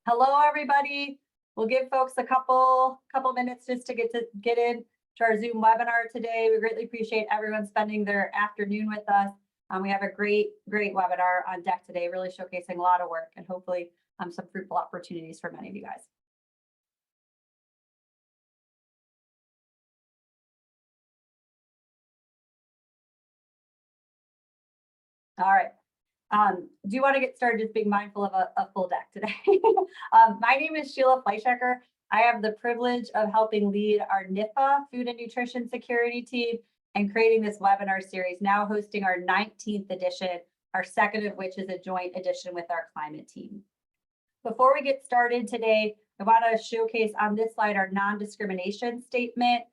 Hello, everybody. We'll give folks a couple minutes just to get in to our Zoom webinar today. We greatly appreciate everyone spending their afternoon with us. We have a great webinar on deck today, really showcasing a lot of work and hopefully some fruitful opportunities for many of you guys. All right. Do you want to get started just being mindful of a full deck today? My name is Sheila Fleischecker. I have the privilege of helping lead our NIFA Food and Nutrition Security team and creating this webinar series, now hosting our 19th edition, our second of which is a joint edition with our climate team. Before we get started today, I want to showcase on this slide our non-discrimination statement.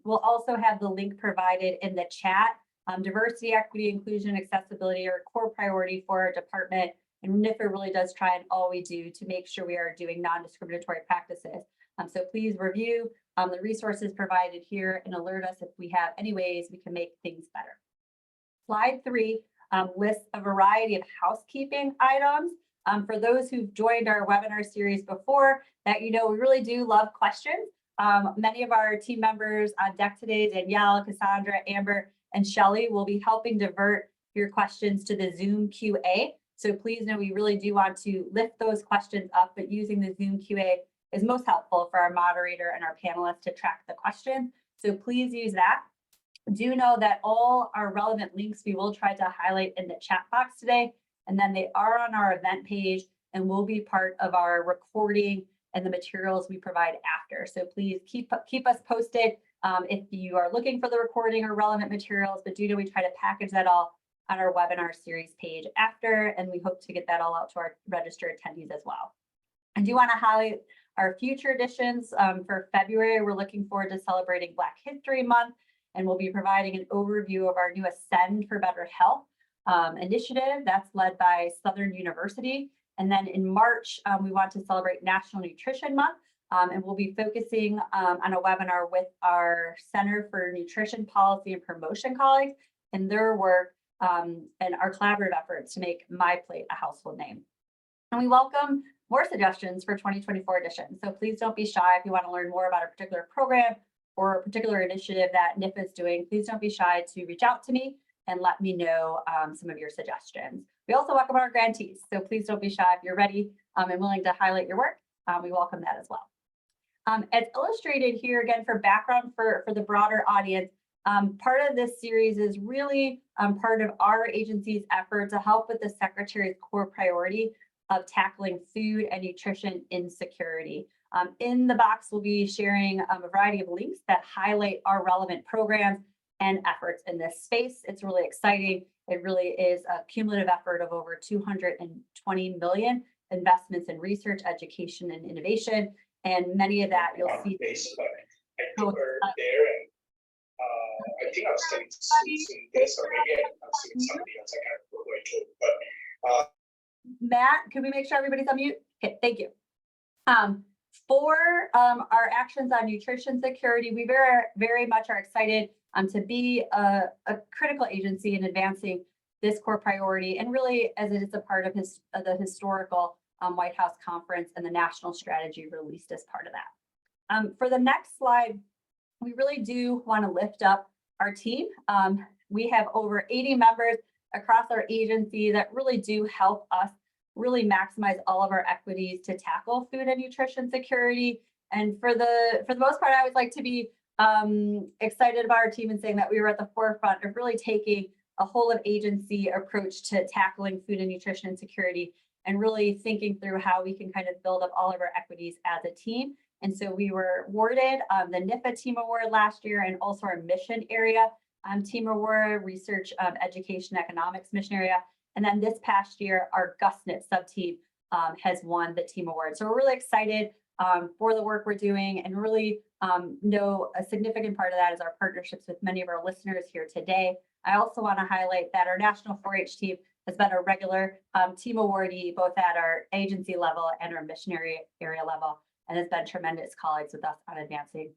We'll also have the link provided in the chat. Diversity, equity, inclusion, accessibility are a core priority for our department, and NIFA really does try and all we do to make sure we are doing non-discriminatory practices. So please review the resources provided here and alert us if we have any ways we can make things better. Slide 3 lists a variety of housekeeping items. For those who've joined our webinar series before, that we really do love questions. Many of our team members on deck today, Danielle, Cassandra, Amber, and Shelly will be helping divert your questions to the Zoom QA. So please know we really do want to lift those questions up, but using the Zoom QA is most helpful for our moderator and our panelists to track the questions. So please use that. Do know that all our relevant links we will try to highlight in the chat box today, and then they are on our event page and will be part of our recording and the materials we provide after. So please keep us posted if you are looking for the recording or relevant materials, but do know we try to package that all on our webinar series page after, and we hope to get that all out to our registered attendees as well. I do want to highlight our future editions. For February, we're looking forward to celebrating Black History Month, and we'll be providing an overview of our new Ascend for Better Health initiative that's led by Southern University. And then in March, we want to celebrate National Nutrition Month, and we'll be focusing on a webinar with our Center for Nutrition Policy and Promotion colleagues and their work and our collaborative efforts to make My Plate a household name. And we welcome more suggestions for 2024 editions. So please don't be shy if you want to learn more about a particular program or a particular initiative that NIFA is doing. Please don't be shy to reach out to me and let me know some of your suggestions. We also welcome our grantees, so please don't be shy if you're ready and willing to highlight your work. We welcome that as well. As illustrated here, again, for background for the broader audience, part of this series is really part of our agency's effort to help with the Secretary's core priority of tackling food and nutrition insecurity. In the box, we'll be sharing a variety of links that highlight our relevant programs and efforts in this space. It's really exciting. It really is a cumulative effort of over 220 million investments in research, education, and innovation. And many of that you'll see. I took her there, and I think I was seeing this, or maybe I'm seeing somebody else. I can't remember who I told, but Matt, can we make sure everybody's on mute? Okay, thank you. For our actions on nutrition security, we very much are excited to be a critical agency in advancing this core priority, and really as it is a part of the historical White House conference and the national strategy released as part of that. For the next slide, we really do want to lift up our team. We have over 80 members across our agency that really do help us really maximize all of our equities to tackle food and nutrition security. And for the most part, I would like to be excited about our team and saying that we were at the forefront of really taking a whole of agency approach to tackling food and nutrition insecurity and really thinking through how we can kind of build up all of our equities as a team. And so we were awarded the NIFA Team Award last year, and also our mission area team award, research, education, economics mission area. And then this past year, our GusNet sub-team has won the team award. So we're really excited for the work we're doing, and really know a significant part of that is our partnerships with many of our listeners here today. I also want to highlight that our National 4-H team has been a regular team awardee, both at our agency level and our missionary area level, and has been tremendous colleagues with us on advancing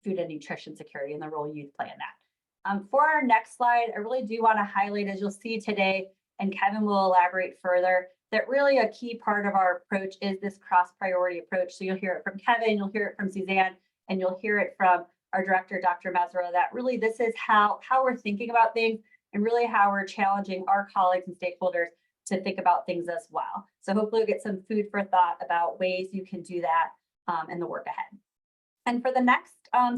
food and nutrition security and the role youth play in that. For our next slide, I really do want to highlight, as you'll see today, and Kevin will elaborate further, that really a key part of our approach is this cross-priority approach. So you'll hear it from Kevin, you'll hear it from Suzanne, and you'll hear it from our director, Dr. Misra, that really this is how we're thinking about things and really how we're challenging our colleagues and stakeholders to think about things as well. So hopefully we'll get some food for thought about ways you can do that in the work ahead. And for the next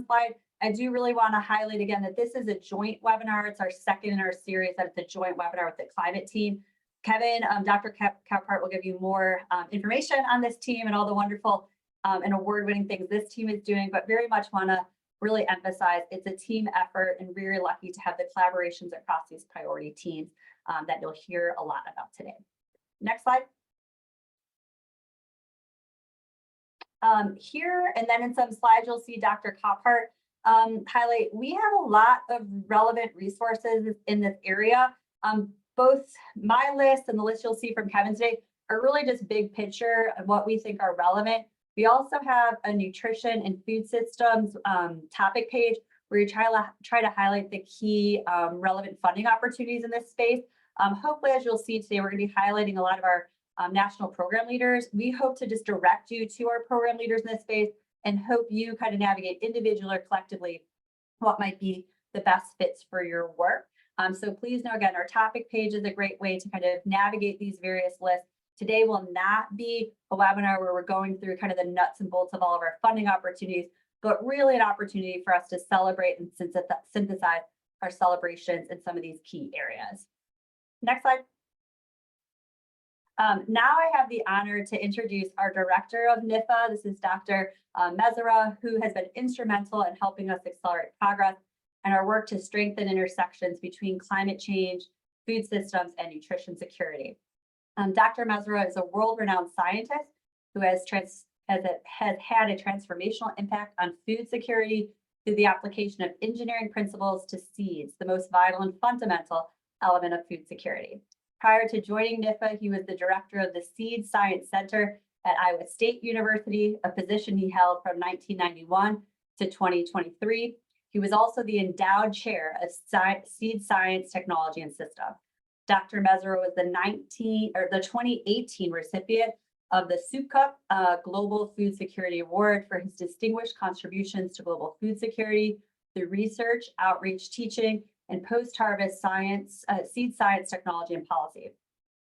slide, I do really want to highlight again that this is a joint webinar. It's our second in our series. That's the joint webinar with the climate team. Kevin, Dr. Caphart will give you more information on this team and all the wonderful and award-winning things this team is doing, but very much want to really emphasize it's a team effort, and we're lucky to have the collaborations across these priority teams that you'll hear a lot about today. Next slide. Here, and then in some slides, you'll see Dr. Caphart highlight, we have a lot of relevant resources in this area. Both my list and the list you'll see from Kevin today are really just big picture of what we think are relevant. We also have a nutrition and food systems topic page where you try to highlight the key relevant funding opportunities in this space. Hopefully, as you'll see today, we're going to be highlighting a lot of our national program leaders. We hope to just direct you to our program leaders in this space and hope you kind of navigate individually or collectively what might be the best fits for your work. So please know, again, our topic page is a great way to kind of navigate these various lists. Today will not be a webinar where we're going through kind of the nuts and bolts of all of our funding opportunities, but really an opportunity for us to celebrate and synthesize our celebrations in some of these key areas. Next slide. Now I have the honor to introduce our director of NIFA. This is Dr. Misra, who has been instrumental in helping us accelerate progress and our work to strengthen intersections between climate change, food systems, and nutrition security. Dr. Misra is a world-renowned scientist who has had a transformational impact on food security through the application of engineering principles to seeds, the most vital and fundamental element of food security. Prior to joining NIFA, he was the director of the Seed Science Center at Iowa State University, a position he held from 1991 to 2023. He was also the endowed chair of Seed Science Technology and System. Dr. Misra was the 2018 recipient of the Soup Cup Global Food Security Award for his distinguished contributions to global food security through research, outreach, teaching, and post-harvest science, seed science, technology, and policy.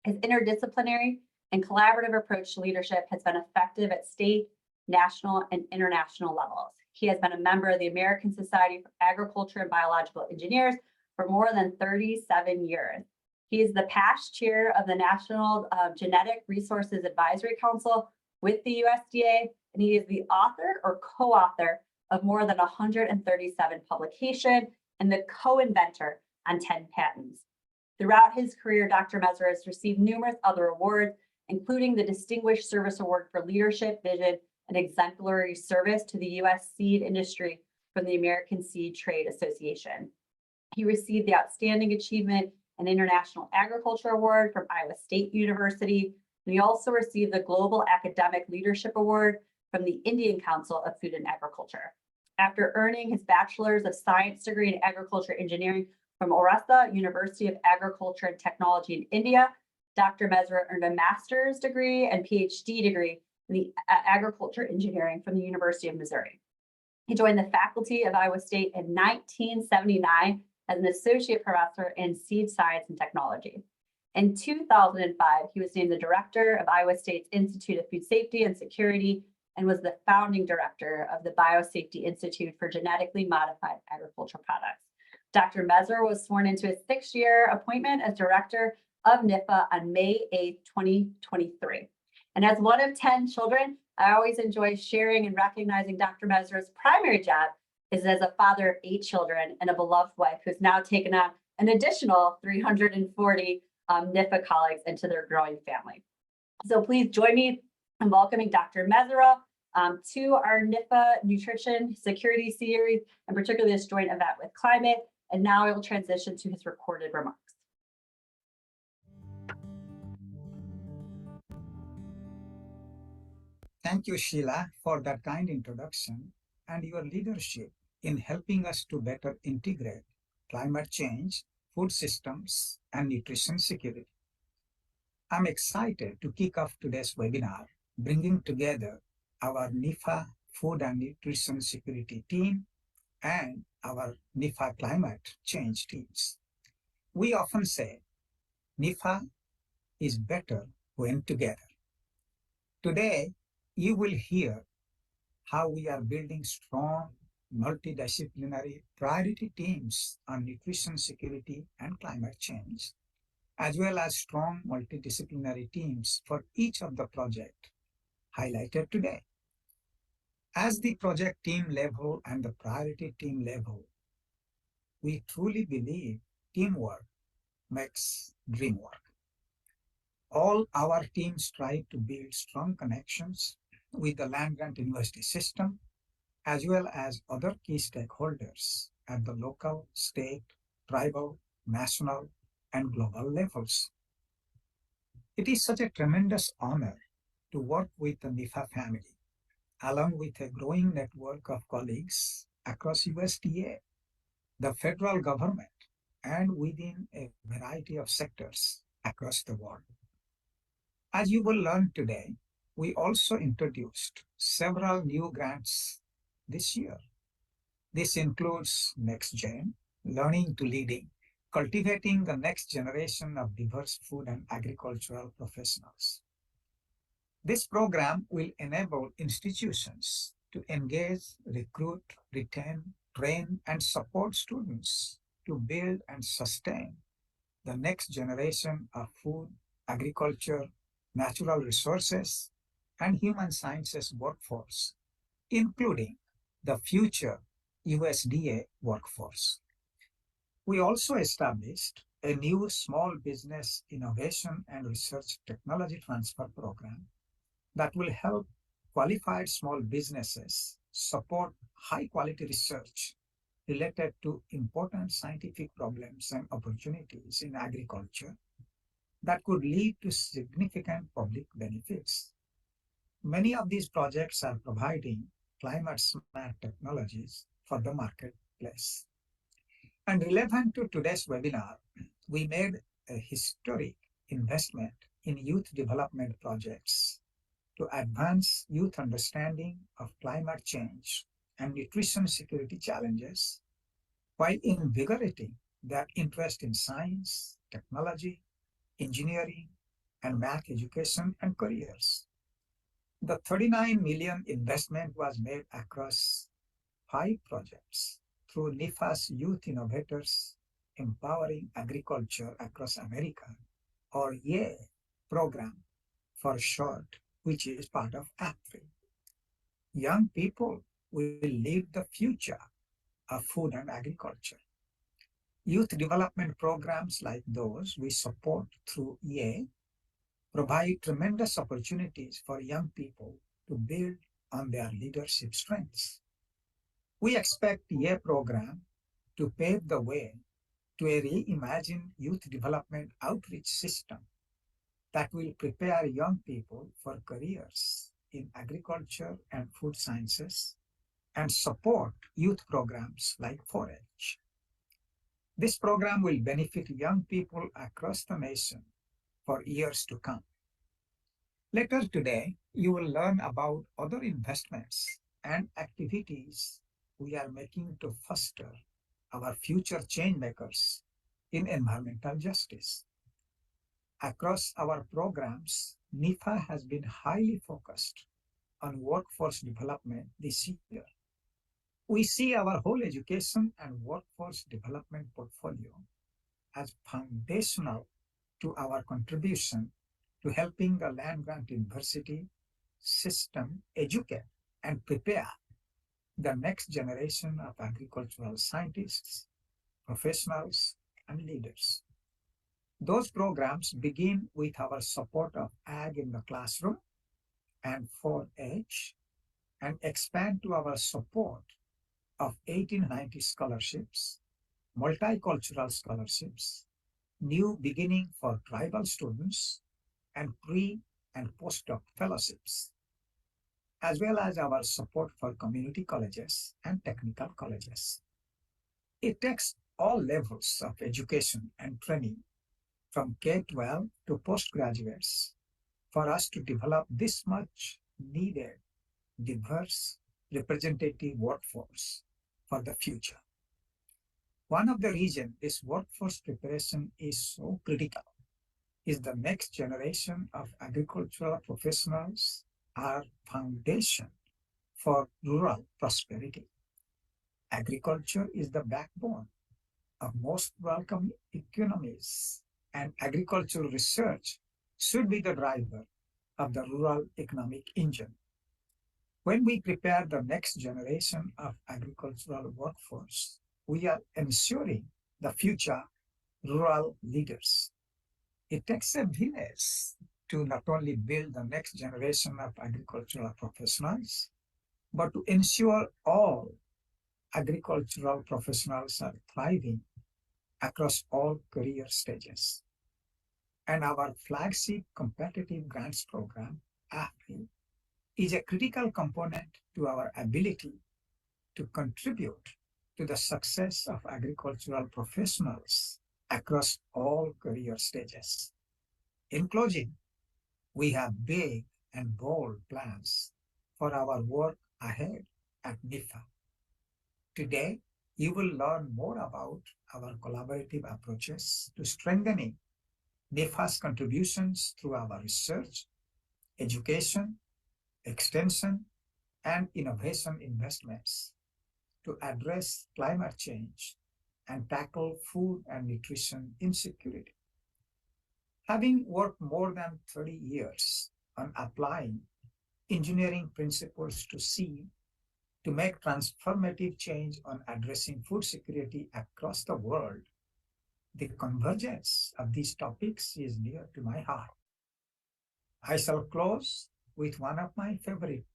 His interdisciplinary and collaborative approach to leadership has been effective at state, national, and international levels. He has been a member of the American Society for Agriculture and Biological Engineers for more than 37 years. He is the past chair of the National Genetic Resources Advisory Council with the USDA, and he is the author or co-author of more than 137 publications and the co-inventor on 10 patents. Throughout his career, Dr. Misra has received numerous other awards, including the Distinguished Service Award for Leadership, Vision, and Exemplary Service to the U.S. seed industry from the American Seed Trade Association. He received the Outstanding Achievement and International Agriculture Award from Iowa State University, and he also received the Global Academic Leadership Award from the Indian Council of Food and Agriculture. After earning his Bachelor's of Science degree in Agriculture Engineering from Orissa University of Agriculture and Technology in India, Dr. Misra earned a master's degree and PhD degree in the Agriculture Engineering from the University of Missouri. He joined the faculty of Iowa State in 1979 as an associate professor in seed science and technology. In 2005, he was named the director of Iowa State's Institute of Food Safety and Security and was the founding director of the Biosafety Institute for Genetically Modified Agricultural Products. Dr. Misra was sworn into his 6-year appointment as director of NIFA on May 8, 2023. And as one of 10 children, I always enjoy sharing and recognizing Dr. Misra's primary job is as a father of 8 children and a beloved wife who's now taken on an additional 340 NIFA colleagues into their growing family. So please join me in welcoming Dr. Misra to our NIFA Nutrition Security Series, and particularly this joint event with climate. And now I will transition to his recorded remarks. Thank you, Sheila, for that kind introduction and your leadership in helping us to better integrate climate change, food systems, and nutrition security. I'm excited to kick off today's webinar, bringing together our NIFA Food and Nutrition Security team and our NIFA Climate Change teams. We often say NIFA is better when together. Today, you will hear how we are building strong, multidisciplinary priority teams on nutrition security and climate change, as well as strong multidisciplinary teams for each of the projects highlighted today. As the project team level and the priority team level, we truly believe teamwork makes dream work. All our teams try to build strong connections with the land-grant university system, as well as other key stakeholders at the local, state, tribal, national, and global levels. It is such a tremendous honor to work with the NIFA family, along with a growing network of colleagues across USDA, the federal government, and within a variety of sectors across the world. As you will learn today, we also introduced several new grants this year. This includes NextGen, Learning to Leading, cultivating the next generation of diverse food and agricultural professionals. This program will enable institutions to engage, recruit, retain, train, and support students to build and sustain the next generation of food, agriculture, natural resources, and human sciences workforce, including the future USDA workforce. We also established a new Small Business Innovation and Research Technology Transfer Program that will help qualified small businesses support high-quality research related to important scientific problems and opportunities in agriculture that could lead to significant public benefits. Many of these projects are providing climate-smart technologies for the marketplace. And relevant to today's webinar, we made a historic investment in youth development projects to advance youth understanding of climate change and nutrition security challenges, while invigorating their interest in science, technology, engineering, and math education and careers. The 39 million investment was made across 5 projects through NIFA's Youth Innovators Empowering Agriculture Across America, or YEA program for short, which is part of Act 3. Young people will lead the future of food and agriculture. Youth development programs like those we support through YEA provide tremendous opportunities for young people to build on their leadership strengths. We expect the YEA program to pave the way to a reimagined youth development outreach system that will prepare young people for careers in agriculture and food sciences and support youth programs like 4-H. This program will benefit young people across the nation for years to come. Later today, you will learn about other investments and activities we are making to foster our future change makers in environmental justice. Across our programs, NIFA has been highly focused on workforce development this year. We see our whole education and workforce development portfolio as foundational to our contribution to helping the land-grant university system educate and prepare the next generation of agricultural scientists, professionals, and leaders. Those programs begin with our support of Ag in the Classroom and 4-H and expand to our support of 1890 scholarships, multicultural scholarships, New Beginning for tribal students, and pre- and postdoc fellowships, as well as our support for community colleges and technical colleges. It takes all levels of education and training from K-12 to postgraduates, for us to develop this much needed, diverse, representative workforce for the future. One of the reasons this workforce preparation is so critical is the next generation of agricultural professionals are foundation for rural prosperity. Agriculture is the backbone of most rural economies, and agricultural research should be the driver of the rural economic engine. When we prepare the next generation of agricultural workforce, we are ensuring the future rural leaders. It takes a village to not only build the next generation of agricultural professionals, but to ensure all agricultural professionals are thriving across all career stages. And our flagship competitive grants program, AFRI, is a critical component to our ability to contribute to the success of agricultural professionals across all career stages. In closing, we have big and bold plans for our work ahead at NIFA. Today, you will learn more about our collaborative approaches to strengthening NIFA's contributions through our research, education, extension, and innovation investments to address climate change and tackle food and nutrition insecurity. Having worked more than 30 years on applying engineering principles to seed to make transformative change on addressing food security across the world, the convergence of these topics is near to my heart. I shall close with one of my favorite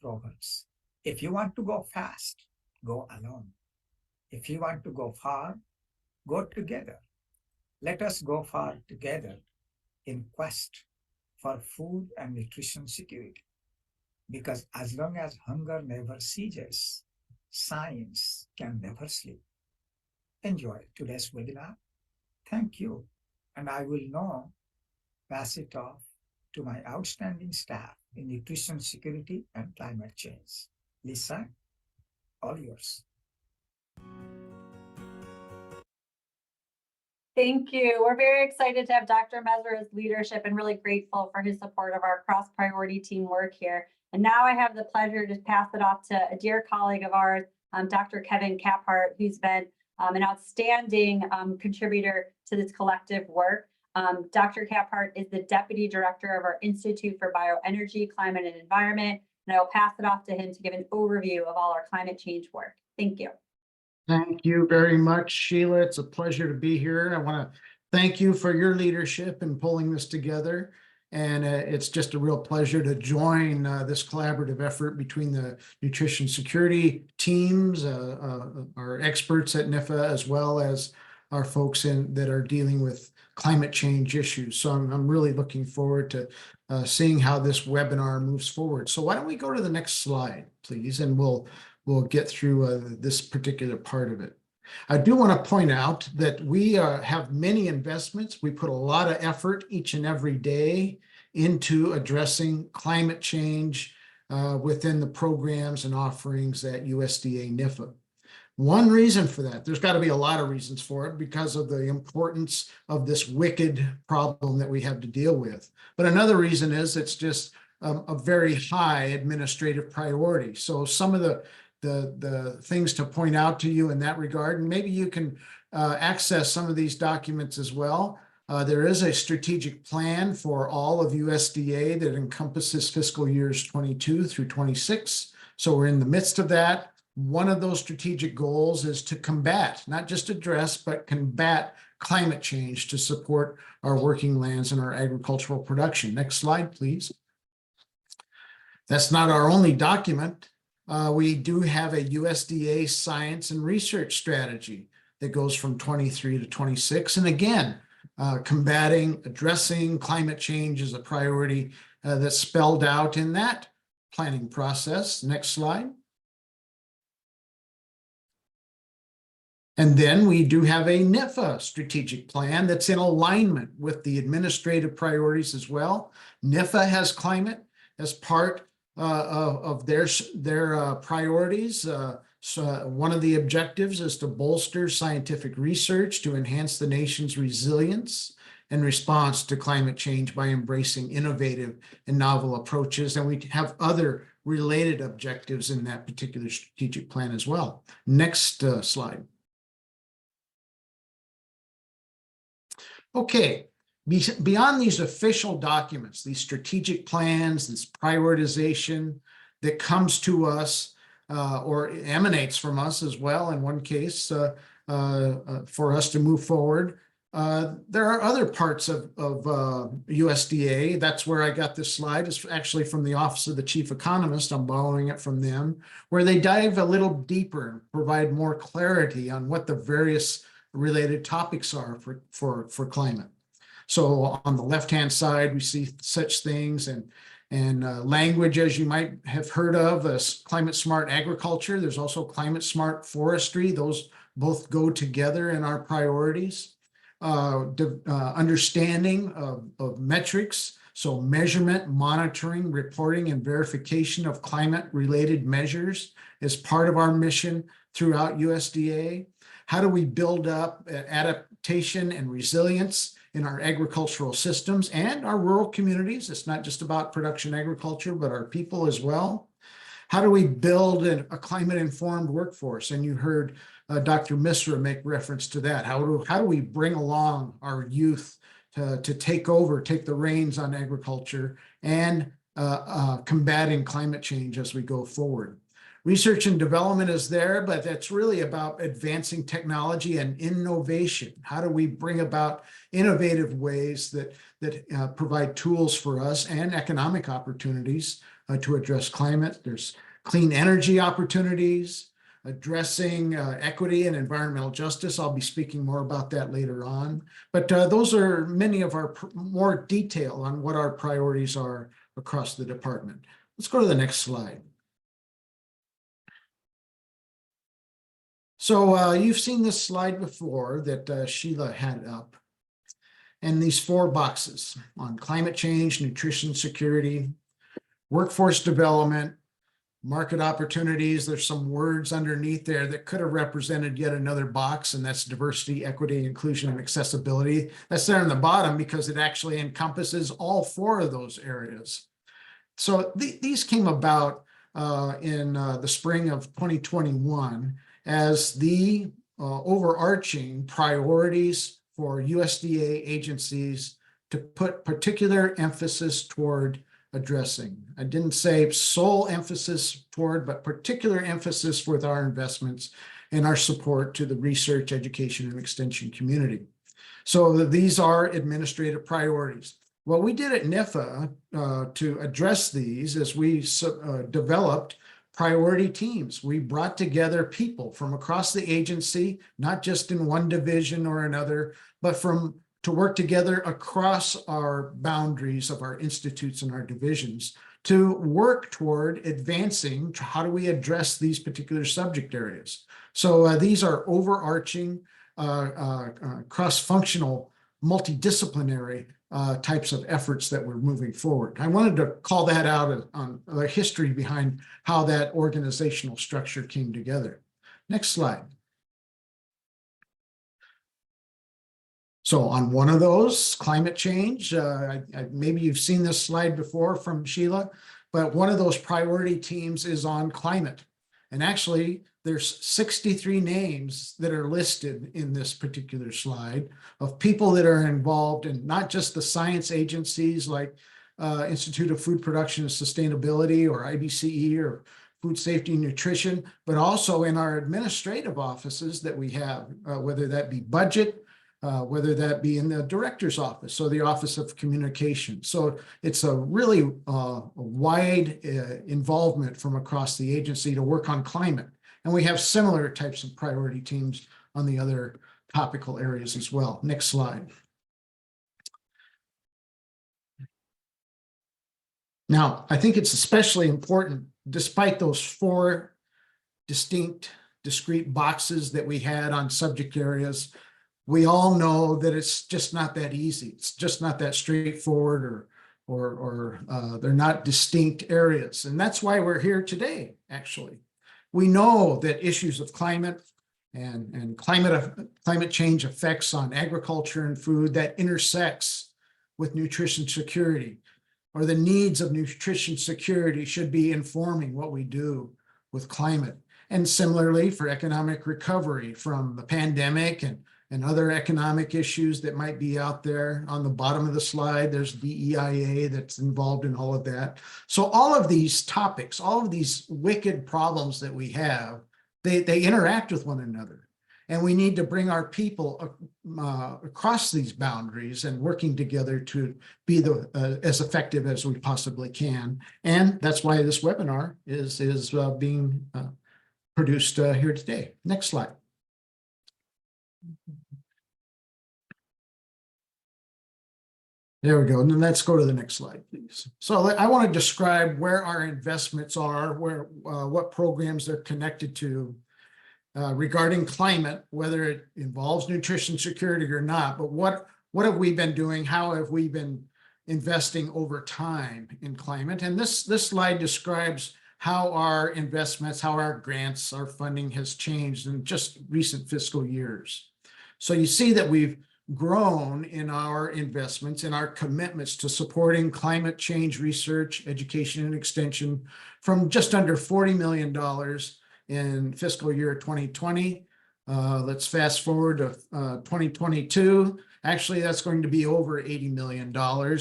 proverbs. If you want to go fast, go alone. If you want to go far, go together. Let us go far together in quest for food and nutrition security. Because as long as hunger never ceases, science can never sleep. Enjoy today's webinar. Thank you. And I will now pass it off to my outstanding staff in nutrition security and climate change. Lisa, all yours. Thank you. We're very excited to have Dr. Misra's leadership and really grateful for his support of our cross-priority team work here. And now I have the pleasure to pass it off to a dear colleague of ours, Dr. Kevin Caphart, who's been an outstanding contributor to this collective work. Dr. Caphart is the Deputy Director of our Institute for Bioenergy, Climate and Environment, and I will pass it off to him to give an overview of all our climate change work. Thank you. Thank you very much, Sheila. It's a pleasure to be here. I want to thank you for your leadership in pulling this together. And it's just a real pleasure to join this collaborative effort between the nutrition security teams, our experts at NIFA, as well as our folks that are dealing with climate change issues. So I'm really looking forward to seeing how this webinar moves forward. So why don't we go to the next slide, please, and we'll get through this particular part of it. I do want to point out that we have many investments. We put a lot of effort each and every day into addressing climate change within the programs and offerings at USDA NIFA. One reason for that, there's got to be a lot of reasons for it because of the importance of this wicked problem that we have to deal with. But another reason is it's just a very high administrative priority. So some of the things to point out to you in that regard, and maybe you can access some of these documents as well. There is a strategic plan for all of USDA that encompasses fiscal years 22 through 26. So we're in the midst of that. One of those strategic goals is to combat, not just address, but combat climate change to support our working lands and our agricultural production. Next slide, please. That's not our only document. We do have a USDA science and research strategy that goes from 23 to 26. And again, addressing climate change is a priority that's spelled out in that planning process. Next slide. And then we do have a NIFA strategic plan that's in alignment with the administrative priorities as well. NIFA has climate as part of their priorities. So one of the objectives is to bolster scientific research to enhance the nation's resilience and response to climate change by embracing innovative and novel approaches. And we have other related objectives in that particular strategic plan as well. Next slide. Okay, beyond these official documents, these strategic plans, this prioritization that comes to us or emanates from us as well, in one case, for us to move forward, there are other parts of USDA. That's where I got this slide. It's actually from the Office of the Chief Economist. I'm borrowing it from them, where they dive a little deeper and provide more clarity on what the various related topics are for climate. So on the left-hand side, we see such things and language, as you might have heard of, as climate smart agriculture. There's also climate smart forestry. Those both go together in our priorities. Understanding of metrics, so measurement, monitoring, reporting, and verification of climate-related measures is part of our mission throughout USDA. How do we build up adaptation and resilience in our agricultural systems and our rural communities? It's not just about production agriculture, but our people as well. How do we build a climate-informed workforce? And you heard Dr. Misra make reference to that. How do we bring along our youth to take the reins on agriculture and combating climate change as we go forward? Research and development is there, but that's really about advancing technology and innovation. How do we bring about innovative ways that provide tools for us and economic opportunities to address climate? There's clean energy opportunities, addressing equity and environmental justice. I'll be speaking more about that later on. But those are many of our more detail on what our priorities are across the department. Let's go to the next slide. So you've seen this slide before that Sheila had up. And these 4 boxes on climate change, nutrition security, workforce development, market opportunities. There's some words underneath there that could have represented yet another box, and that's diversity, equity, inclusion, and accessibility. That's there on the bottom because it actually encompasses all 4 of those areas. So these came about in the spring of 2021 as the overarching priorities for USDA agencies to put particular emphasis toward addressing. I didn't say sole emphasis toward, but particular emphasis with our investments and our support to the research, education, and extension community. So these are administrative priorities. What we did at NIFA to address these is we developed priority teams. We brought together people from across the agency, not just in one division or another, but to work together across our boundaries of our institutes and our divisions to work toward advancing how do we address these particular subject areas. So these are overarching, cross-functional, multidisciplinary types of efforts that we're moving forward. I wanted to call that out on the history behind how that organizational structure came together. Next slide. So on one of those, climate change, maybe you've seen this slide before from Sheila, but one of those priority teams is on climate. And actually, there's 63 names that are listed in this particular slide of people that are involved in not just the science agencies like Institute of Food Production and Sustainability or IBCE or Food Safety and Nutrition, but also in our administrative offices that we have, whether that be budget, whether that be in the director's office, so the Office of Communication. So it's a really wide involvement from across the agency to work on climate. And we have similar types of priority teams on the other topical areas as well. Next slide. Now, I think it's especially important, despite those 4 distinct discrete boxes that we had on subject areas. We all know that it's just not that easy. It's just not that straightforward, or they're not distinct areas. And that's why we're here today, actually. We know that issues of climate and climate change effects on agriculture and food that intersects with nutrition security, or the needs of nutrition security, should be informing what we do with climate. And similarly for economic recovery from the pandemic and other economic issues that might be out there. On the bottom of the slide, there's DEIA that's involved in all of that. So all of these topics, all of these wicked problems that we have, they interact with one another. And we need to bring our people across these boundaries and working together to be as effective as we possibly can. And that's why this webinar is being produced here today. Next slide. There we go. And then let's go to the next slide, please. So I want to describe where our investments are, what programs they're connected to regarding climate, whether it involves nutrition security or not. But what have we been doing? How have we been investing over time in climate? And this slide describes how our investments, how our grants, our funding has changed in just recent fiscal years. So you see that we've grown in our investments and our commitments to supporting climate change research, education, and extension from just under $40 million in fiscal year 2020. Let's fast forward to 2022. Actually, that's going to be over $80 million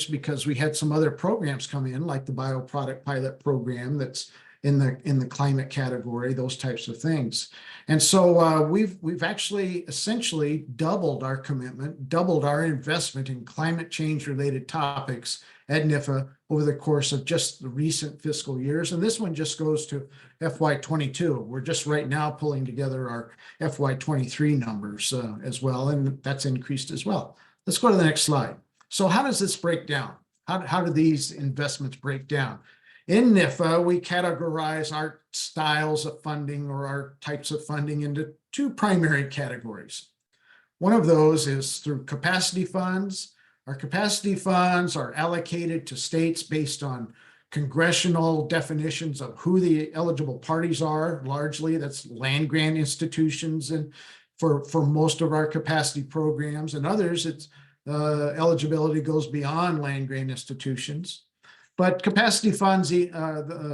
because we had some other programs come in, like the bioproduct pilot program that's in the climate category, those types of things. And so we've actually essentially doubled our commitment, doubled our investment in climate change related topics at NIFA over the course of just the recent fiscal years. And this one just goes to FY22. We're just right now pulling together our FY23 numbers as well, and that's increased as well. Let's go to the next slide. So how does this break down? How do these investments break down? In NIFA, we categorize our styles of funding, or our types of funding, into two primary categories. One of those is through capacity funds. Our capacity funds are allocated to states based on congressional definitions of who the eligible parties are. Largely, that's land grant institutions, and for most of our capacity programs, and others, it's eligibility goes beyond land grant institutions. But capacity funds,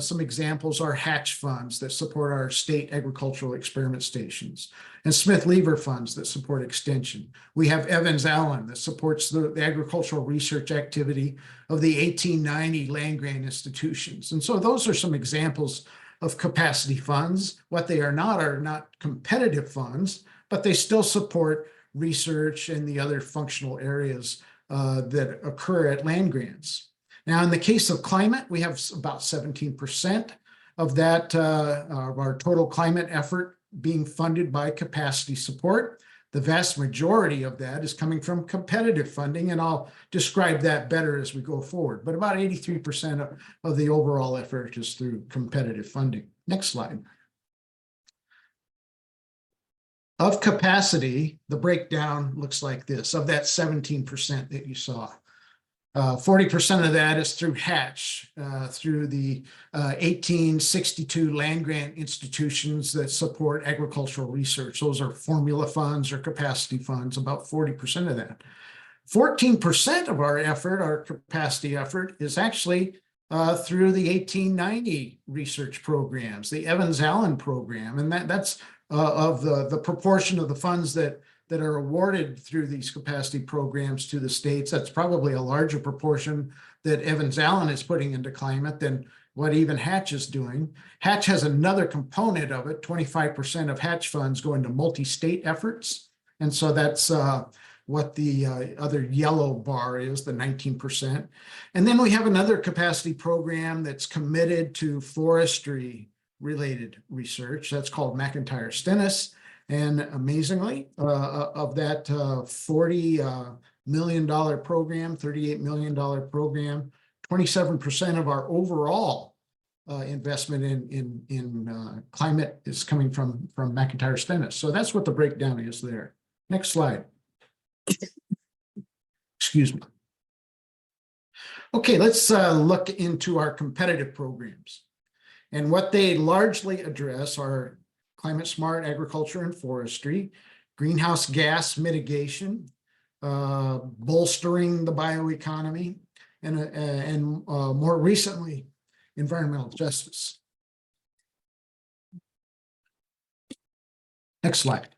some examples are Hatch funds that support our state agricultural experiment stations, and Smith-Lever funds that support extension. We have Evans-Allen that supports the agricultural research activity of the 1890 land grant institutions. And so those are some examples of capacity funds. What they are not competitive funds, but they still support research and the other functional areas that occur at land grants. Now, in the case of climate, we have about 17% of that, of our total climate effort being funded by capacity support. The vast majority of that is coming from competitive funding, and I'll describe that better as we go forward. But about 83% of the overall effort is through competitive funding. Next slide. Of capacity, the breakdown looks like this. Of that 17% that you saw, 40% of that is through Hatch, through the 1862 land grant institutions that support agricultural research. Those are formula funds or capacity funds, about 40% of that. 14% of our effort, our capacity effort, is actually through the 1890 research programs, the Evans-Allen program, and that's of the proportion of the funds that are awarded through these capacity programs to the states. That's probably a larger proportion that Evans-Allen is putting into climate than what even Hatch is doing. Hatch has another component of it. 25% of Hatch funds go into multi-state efforts. And so that's what the other yellow bar is, the 19%. And then we have another capacity program that's committed to forestry related research. That's called McIntyre-Stennis. And amazingly, of that $40 million program, $38 million program, 27% of our overall investment in climate is coming from McIntyre Stennis. So that's what the breakdown is there. Next slide. Excuse me. Okay, let's look into our competitive programs. And what they largely address are climate smart agriculture and forestry, greenhouse gas mitigation, bolstering the bioeconomy, and more recently, environmental justice. Next slide.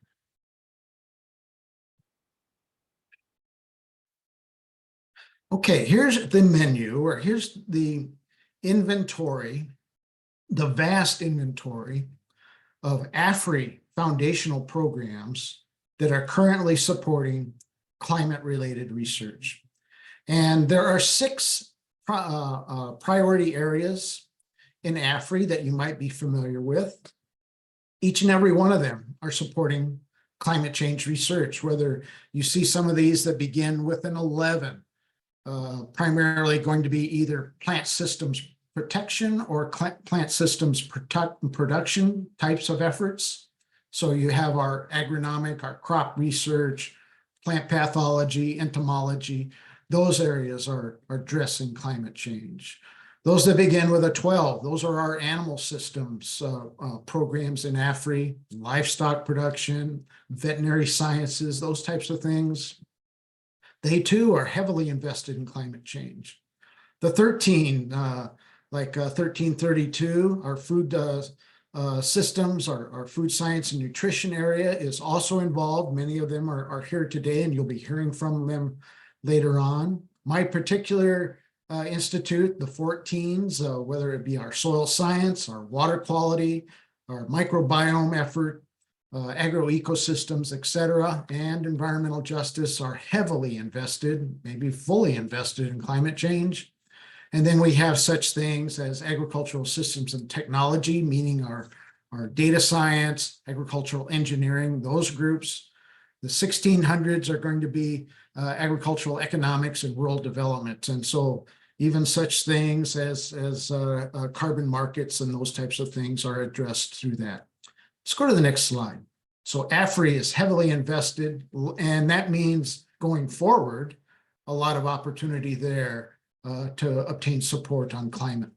Okay, here's the menu, or here's the inventory, the vast inventory of AFRI foundational programs that are currently supporting climate-related research. And there are 6 priority areas in AFRI that you might be familiar with. Each and every one of them are supporting climate change research, whether you see some of these that begin with an 11, primarily going to be either plant systems protection or plant systems production types of efforts. So you have our agronomic, our crop research, plant pathology, entomology. Those areas are addressing climate change. Those that begin with a 12, those are our animal systems programs in AFRI, livestock production, veterinary sciences, those types of things. They too are heavily invested in climate change. The 13, like 1332, our food systems, our food science and nutrition area is also involved. Many of them are here today, and you'll be hearing from them later on. My particular institute, the 14s, whether it be our soil science, our water quality, our microbiome effort, agroecosystems, et cetera, and environmental justice are heavily invested, maybe fully invested in climate change. And then we have such things as agricultural systems and technology, meaning our data science, agricultural engineering, those groups. The 1600s are going to be agricultural economics and rural development. And so even such things as carbon markets and those types of things are addressed through that. Let's go to the next slide. So AFRI is heavily invested, and that means going forward, a lot of opportunity there to obtain support on climate.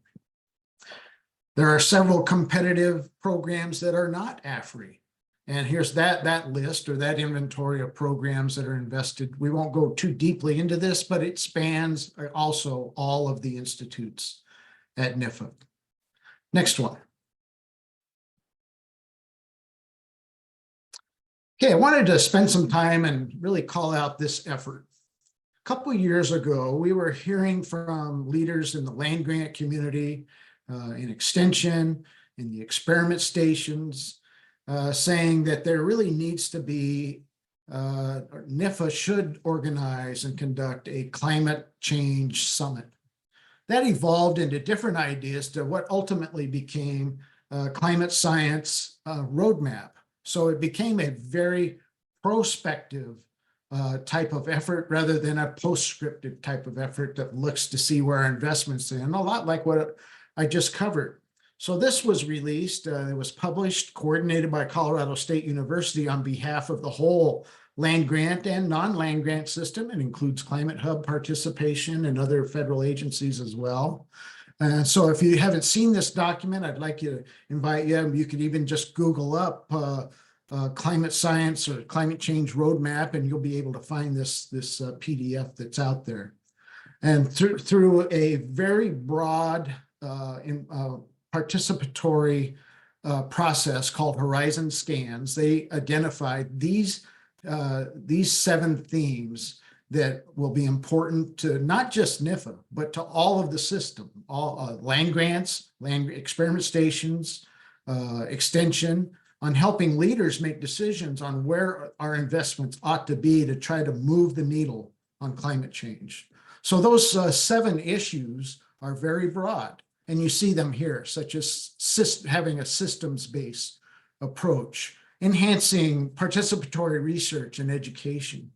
There are several competitive programs that are not AFRI. And here's that list or that inventory of programs that are invested. We won't go too deeply into this, but it spans also all of the institutes at NIFA. Next one. Okay, I wanted to spend some time and really call out this effort. A couple of years ago, we were hearing from leaders in the land grant community, in extension, in the experiment stations, saying that there really needs to be, NIFA should organize and conduct a climate change summit. That evolved into different ideas to what ultimately became climate science roadmap. So it became a very prospective type of effort rather than a postscriptive type of effort that looks to see where our investments are in, a lot like what I just covered. So this was released, it was published, coordinated by Colorado State University on behalf of the whole land grant and non-land grant system. It includes Climate Hub participation and other federal agencies as well. So if you haven't seen this document, I'd like you to invite you. You could even just Google up climate science or climate change roadmap, and you'll be able to find this PDF that's out there. And through a very broad participatory process called Horizon Scans, they identified these 7 themes that will be important to not just NIFA, but to all of the system, all land grants, land experiment stations, extension, on helping leaders make decisions on where our investments ought to be to try to move the needle on climate change. So those 7 issues are very broad, and you see them here, such as having a systems-based approach, enhancing participatory research and education,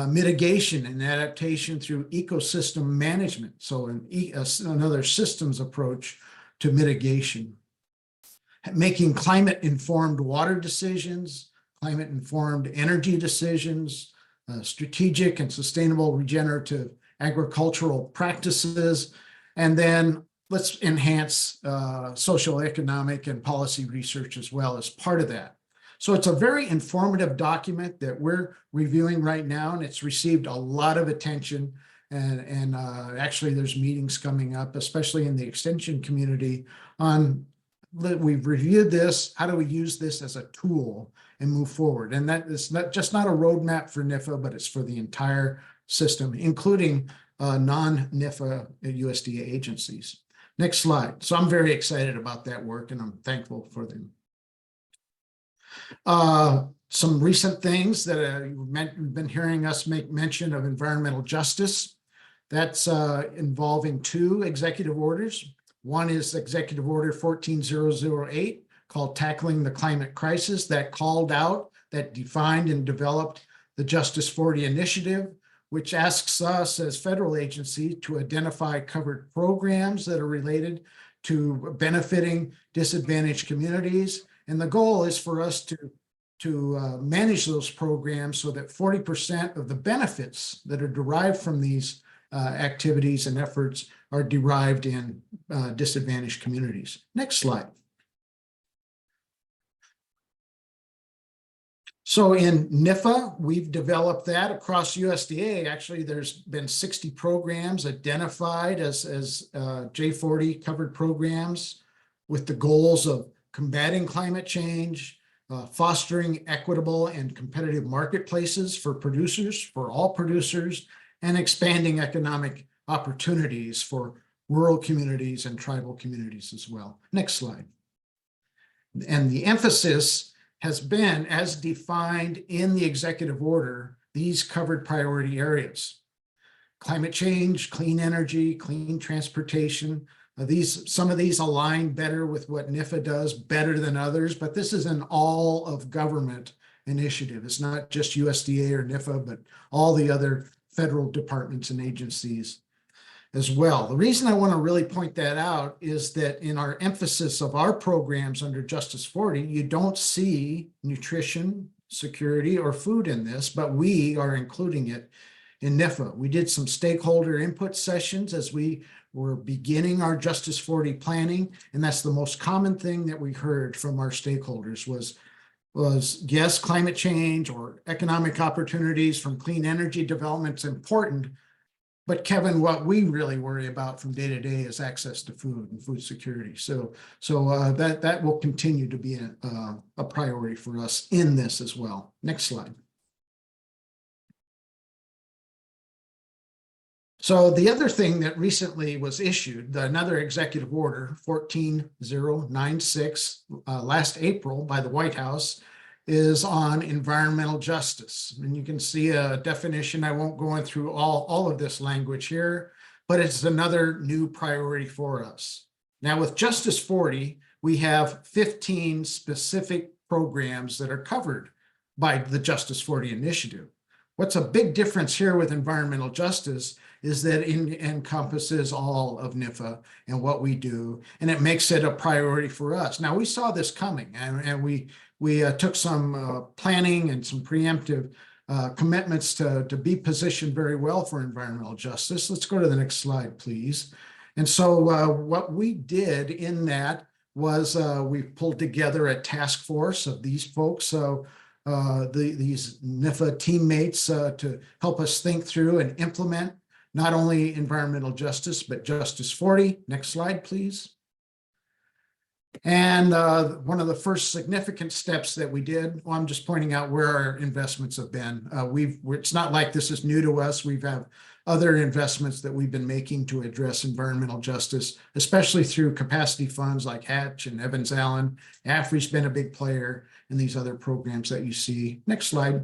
mitigation and adaptation through ecosystem management. So another systems approach to mitigation. Making climate-informed water decisions, climate-informed energy decisions, strategic and sustainable regenerative agricultural practices, and then let's enhance socioeconomic and policy research as well as part of that. So it's a very informative document that we're reviewing right now, and it's received a lot of attention. And actually, there's meetings coming up, especially in the extension community, on we've reviewed this. How do we use this as a tool and move forward? And that is not a roadmap for NIFA, but it's for the entire system, including non-NIFA USDA agencies. Next slide. So I'm very excited about that work, and I'm thankful for them. Some recent things that you've been hearing us make mention of environmental justice. That's involving 2 executive orders. One is Executive Order 14008, called Tackling the Climate Crisis, that called out, that defined and developed the Justice 40 initiative, which asks us as federal agency to identify covered programs that are related to benefiting disadvantaged communities. And the goal is for us to manage those programs so that 40% of the benefits that are derived from these activities and efforts are derived in disadvantaged communities. Next slide. So in NIFA, we've developed that across USDA. Actually, there's been 60 programs identified as J40 covered programs with the goals of combating climate change, fostering equitable and competitive marketplaces for producers, for all producers, and expanding economic opportunities for rural communities and tribal communities as well. Next slide. And the emphasis has been, as defined in the executive order, these covered priority areas: climate change, clean energy, clean transportation. Some of these align better with what NIFA does better than others, but this is an all of government initiative. It's not just USDA or NIFA, but all the other federal departments and agencies as well. The reason I want to really point that out is that in our emphasis of our programs under Justice 40, you don't see nutrition, security, or food in this, but we are including it in NIFA. We did some stakeholder input sessions as we were beginning our Justice 40 planning, and that's the most common thing that we heard from our stakeholders was yes, climate change or economic opportunities from clean energy development is important, but Kevin, what we really worry about from day to day is access to food and food security. So that will continue to be a priority for us in this as well. Next slide. So the other thing that recently was issued, another executive order, 14096, last April by the White House, is on environmental justice. And you can see a definition. I won't go through all of this language here, but it's another new priority for us. Now with Justice 40, we have 15 specific programs that are covered by the Justice 40 initiative. What's a big difference here with environmental justice is that it encompasses all of NIFA and what we do, and it makes it a priority for us. Now, we saw this coming, and we took some planning and some preemptive commitments to be positioned very well for environmental justice. Let's go to the next slide, please. And so what we did in that was we pulled together a task force of these folks. So these NIFA teammates to help us think through and implement not only environmental justice, but Justice 40. Next slide, please. And one of the first significant steps that we did, well, I'm just pointing out where our investments have been. It's not like this is new to us. We've had other investments that we've been making to address environmental justice, especially through capacity funds like Hatch and Evans Allen. AFRI's been a big player in these other programs that you see. Next slide.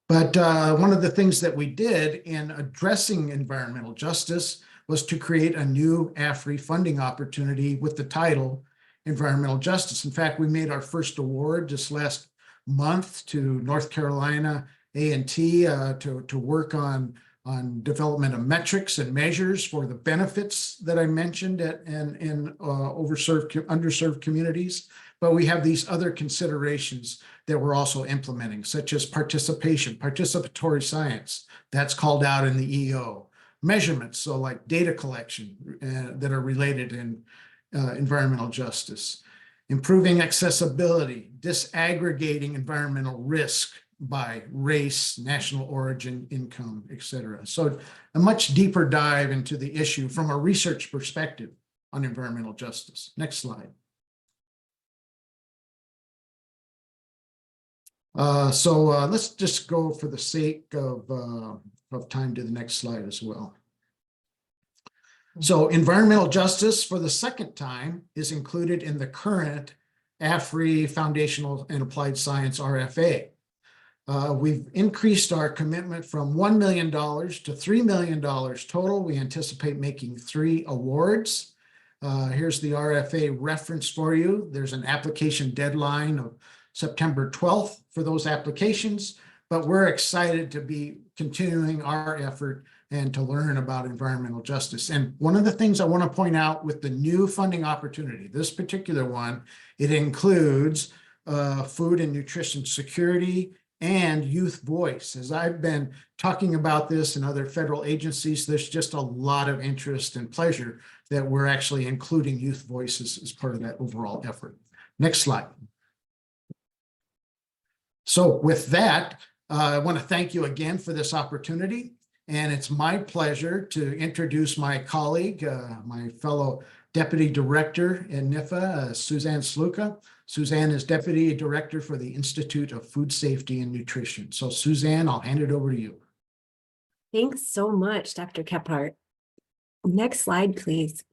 But one of the things that we did in addressing environmental justice was to create a new AFRI funding opportunity with the title Environmental Justice. In fact, we made our first award just last month to North Carolina A&T to work on on development of metrics and measures for the benefits that I mentioned in underserved communities. But we have these other considerations that we're also implementing, such as participatory science. That's called out in the EO. Measurements, so like data collection that are related in environmental justice. Improving accessibility, disaggregating environmental risk by race, national origin, income, etc. So a much deeper dive into the issue from a research perspective on environmental justice. Next slide. Let's just go for the sake of time to the next slide as well. So environmental justice for the second time is included in the current AFRI Foundational and Applied Science RFA. We've increased our commitment from $1 million to $3 million total. We anticipate making 3 awards. Here's the RFA reference for you. There's an application deadline of September 12th for those applications, but we're excited to be continuing our effort and to learn about environmental justice. And one of the things I want to point out with the new funding opportunity, this particular one, it includes food and nutrition security and youth voice. As I've been talking about this in other federal agencies, there's just a lot of interest and pleasure that we're actually including youth voices as part of that overall effort. Next slide. So with that, I want to thank you again for this opportunity. And it's my pleasure to introduce my colleague, my fellow Deputy Director in NIFA, Suzanne Sluka. Suzanne is Deputy Director for the Institute of Food Safety and Nutrition. So Suzanne, I'll hand it over to you. Thanks so much, Dr. Kephart. Next slide, please.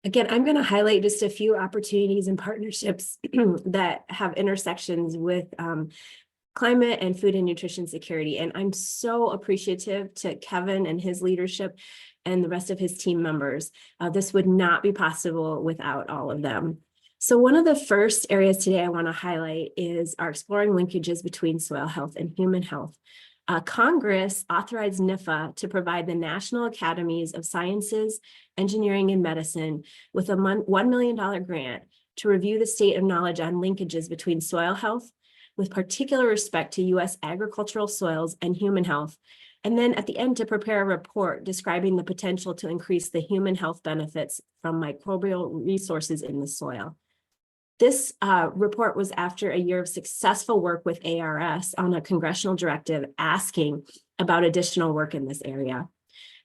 Again, I'm going to highlight just a few opportunities and partnerships that have intersections with climate and food and nutrition security. And I'm so appreciative to Kevin and his leadership and the rest of his team members. This would not be possible without all of them. So one of the first areas today I want to highlight is our exploring linkages between soil health and human health. Congress authorized NIFA to provide the National Academies of Sciences, Engineering, and Medicine with a $1 million grant to review the state of knowledge on linkages between soil health, with particular respect to U.S. agricultural soils and human health, and then at the end to prepare a report describing the potential to increase the human health benefits from microbial resources in the soil. This report was after a year of successful work with ARS on a congressional directive asking about additional work in this area.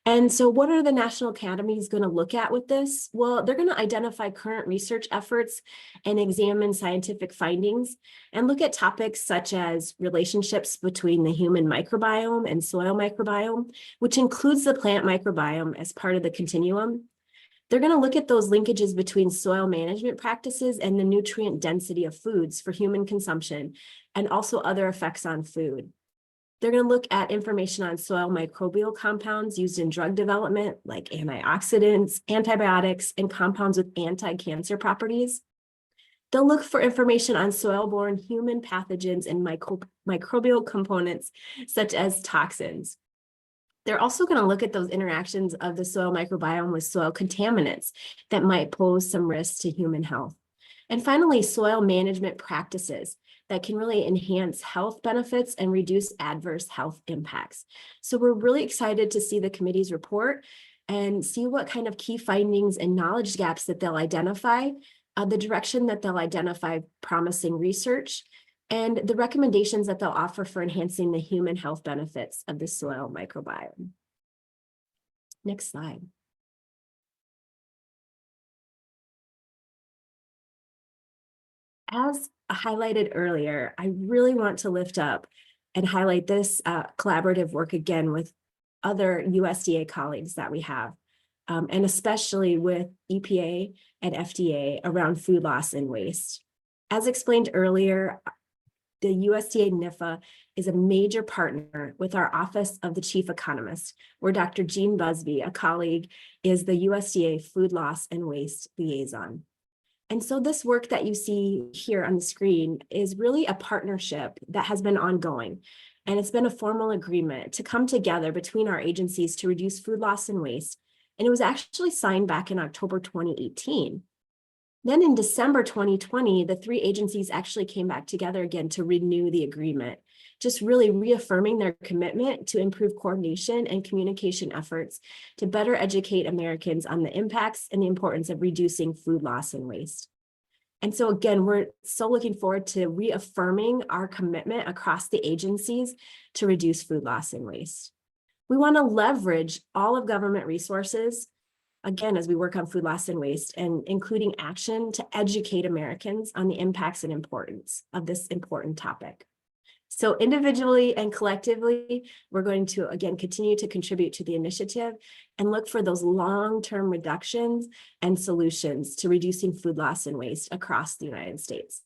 And so what are the National Academies going to look at with this? Well, they're going to identify current research efforts and examine scientific findings and look at topics such as relationships between the human microbiome and soil microbiome, which includes the plant microbiome as part of the continuum. They're going to look at those linkages between soil management practices and the nutrient density of foods for human consumption, and also other effects on food. They're going to look at information on soil microbial compounds used in drug development, like antioxidants, antibiotics, and compounds with anti-cancer properties. They'll look for information on soil-borne human pathogens and microbial components, such as toxins. They're also going to look at those interactions of the soil microbiome with soil contaminants that might pose some risks to human health. And finally, soil management practices that can really enhance health benefits and reduce adverse health impacts. So we're really excited to see the committee's report and see what kind of key findings and knowledge gaps that they'll identify, the direction that they'll identify promising research, and the recommendations that they'll offer for enhancing the human health benefits of the soil microbiome. Next slide. As highlighted earlier, I really want to lift up and highlight this collaborative work again with other USDA colleagues that we have, and especially with EPA and FDA around food loss and waste. As explained earlier, the USDA NIFA is a major partner with our Office of the Chief Economist, where Dr. Jean Busby, a colleague, is the USDA Food Loss and Waste Liaison. And so this work that you see here on the screen is really a partnership that has been ongoing. And it's been a formal agreement to come together between our agencies to reduce food loss and waste. And it was actually signed back in October 2018. Then in December 2020, the three agencies actually came back together again to renew the agreement, just really reaffirming their commitment to improve coordination and communication efforts to better educate Americans on the impacts and the importance of reducing food loss and waste. And so again, we're so looking forward to reaffirming our commitment across the agencies to reduce food loss and waste. We want to leverage all of government resources, again, as we work on food loss and waste, and including action to educate Americans on the impacts and importance of this important topic. So individually and collectively, we're going to, again, continue to contribute to the initiative and look for those long-term reductions and solutions to reducing food loss and waste across the United States.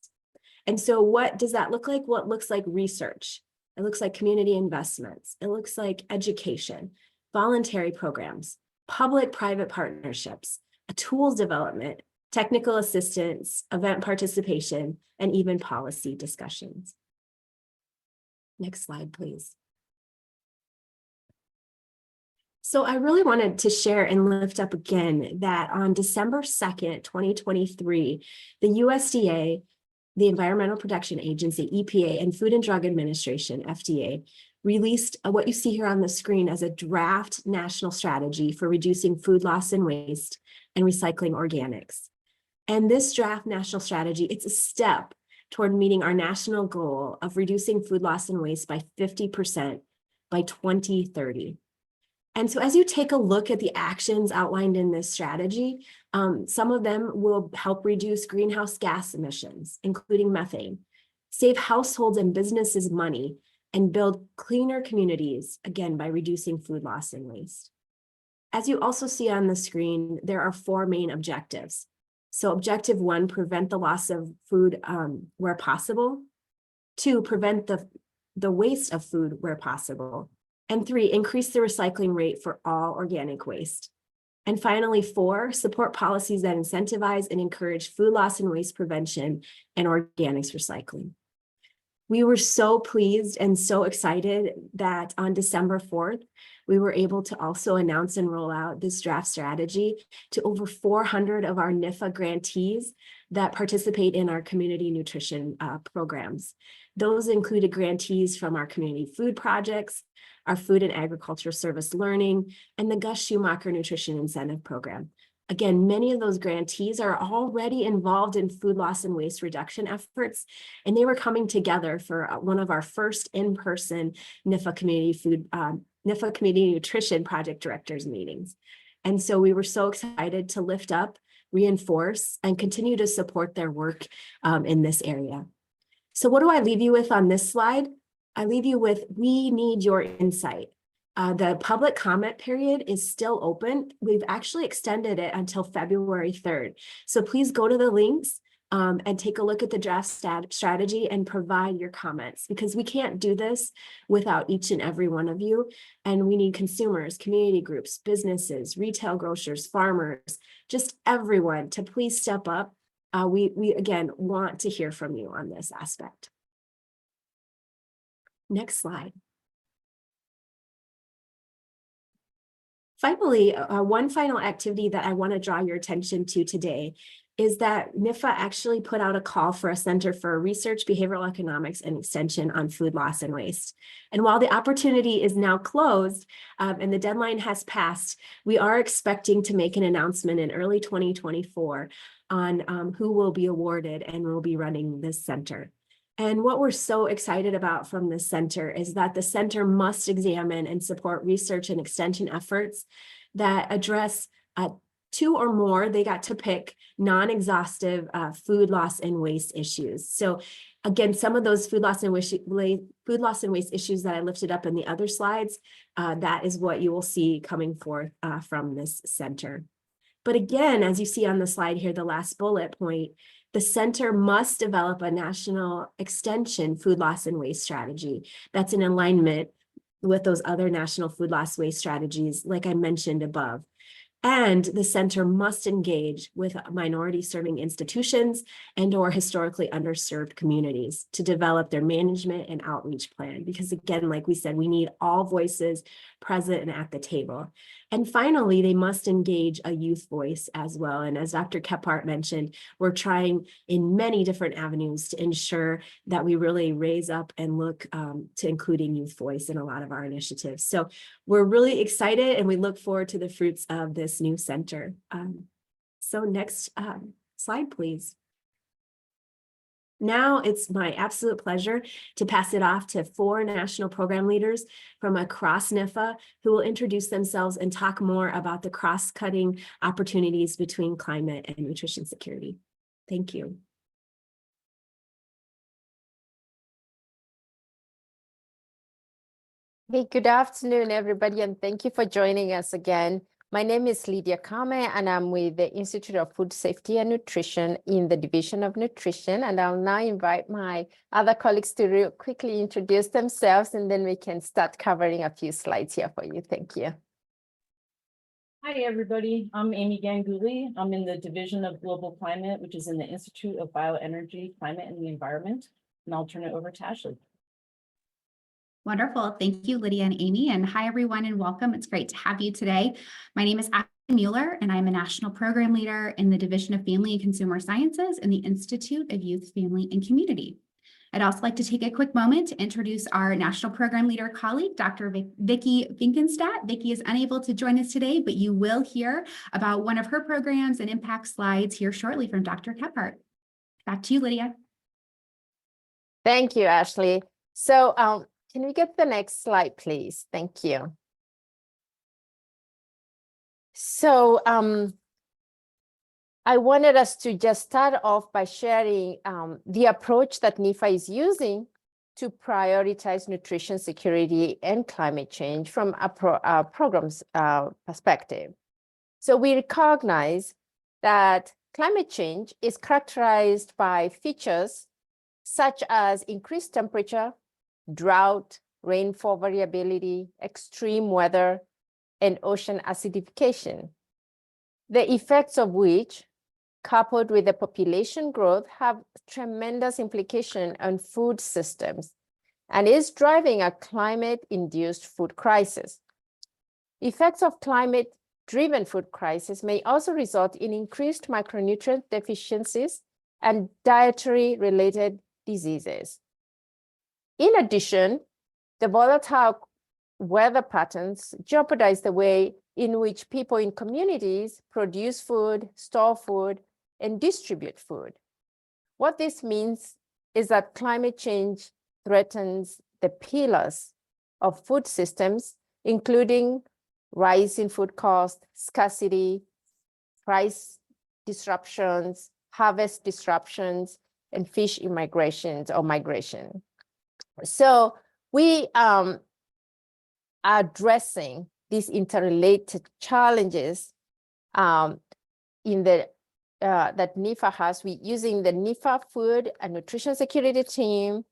And so what does that look like? Well, it looks like research. It looks like community investments. It looks like education, voluntary programs, public-private partnerships, a tools development, technical assistance, event participation, and even policy discussions. Next slide, please. So I really wanted to share and lift up again that on December 2nd, 2023, the USDA, the Environmental Protection Agency, EPA, and Food and Drug Administration, FDA, released what you see here on the screen as a draft national strategy for reducing food loss and waste and recycling organics. And this draft national strategy, it's a step toward meeting our national goal of reducing food loss and waste by 50% by 2030. And so as you take a look at the actions outlined in this strategy, some of them will help reduce greenhouse gas emissions, including methane, save households and businesses money, and build cleaner communities, again, by reducing food loss and waste. As you also see on the screen, there are 4 main objectives. So objective 1, prevent the loss of food where possible. 2, prevent the waste of food where possible. And 3, increase the recycling rate for all organic waste. And finally, 4, support policies that incentivize and encourage food loss and waste prevention and organics recycling. We were so pleased and so excited that on December 4th, we were able to also announce and roll out this draft strategy to over 400 of our NIFA grantees that participate in our community nutrition programs. Those included grantees from our community food projects, our food and agriculture service learning, and the Gus Schumacher Nutrition Incentive Program. Again, many of those grantees are already involved in food loss and waste reduction efforts, and they were coming together for one of our first in-person NIFA Community Nutrition Project Directors meetings. And so we were so excited to lift up, reinforce, and continue to support their work in this area. So what do I leave you with on this slide? I leave you with, we need your insight. The public comment period is still open. We've actually extended it until February 3rd. So please go to the links and take a look at the draft strategy and provide your comments, because we can't do this without each and every one of you. And we need consumers, community groups, businesses, retail grocers, farmers, just everyone to please step up. We again want to hear from you on this aspect. Next slide. Finally, one final activity that I want to draw your attention to today is that NIFA actually put out a call for a Center for Research, Behavioral Economics, and Extension on Food Loss and Waste. And while the opportunity is now closed and the deadline has passed, we are expecting to make an announcement in early 2024 on who will be awarded and will be running this center. And what we're so excited about from this center is that the center must examine and support research and extension efforts that address 2 or more, they got to pick, non-exhaustive food loss and waste issues. So again, some of those food loss and waste issues that I lifted up in the other slides, that is what you will see coming forth from this center. But again, as you see on the slide here, the last bullet point, the center must develop a national extension food loss and waste strategy that's in alignment with those other national food loss waste strategies, like I mentioned above. And the center must engage with minority serving institutions and or historically underserved communities to develop their management and outreach plan. Because again, like we said, we need all voices present and at the table. And finally, they must engage a youth voice as well. And as Dr. Kephart mentioned, we're trying in many different avenues to ensure that we really raise up and look to including youth voice in a lot of our initiatives. So we're really excited and we look forward to the fruits of this new center. So next slide, please. Now it's my absolute pleasure to pass it off to 4 national program leaders from across NIFA who will introduce themselves and talk more about the cross-cutting opportunities between climate and nutrition security. Thank you. Hey, good afternoon, everybody, and thank you for joining us again. My name is Lydia Kame, and I'm with the Institute of Food Safety and Nutrition in the Division of Nutrition. And I'll now invite my other colleagues to real quickly introduce themselves, and then we can start covering a few slides here for you. Thank you. Hi, everybody. I'm Amy Ganguly. I'm in the Division of Global Climate, which is in the Institute of Bioenergy, Climate, and the Environment. And I'll turn it over to Ashley. Wonderful. Thank you, Lydia and Amy. And hi, everyone, and welcome. It's great to have you today. My name is Ashley Mueller, and I'm a National Program Leader in the Division of Family and Consumer Sciences in the Institute of Youth, Family, and Community. I'd also like to take a quick moment to introduce our National Program Leader colleague, Dr. Vicki Finkenstadt. Vicki is unable to join us today, but you will hear about one of her programs and impact slides here shortly from Dr. Kephart. Back to you, Lydia. Thank you, Ashley. So can we get the next slide, please? Thank you. So I wanted us to just start off by sharing the approach that NIFA is using to prioritize nutrition security and climate change from a program's perspective. So we recognize that climate change is characterized by features such as increased temperature, drought, rainfall variability, extreme weather, and ocean acidification, the effects of which, coupled with the population growth, have tremendous implication on food systems and is driving a climate-induced food crisis. Effects of climate-driven food crisis may also result in increased micronutrient deficiencies and dietary-related diseases. In addition, the volatile weather patterns jeopardize the way in which people in communities produce food, store food, and distribute food. What this means is that climate change threatens the pillars of food systems, including rise in food cost, scarcity, price disruptions, harvest disruptions, and fish immigrations or migration. So we are addressing these interrelated challenges in the that NIFA has. We're using the NIFA Food and Nutrition Security Team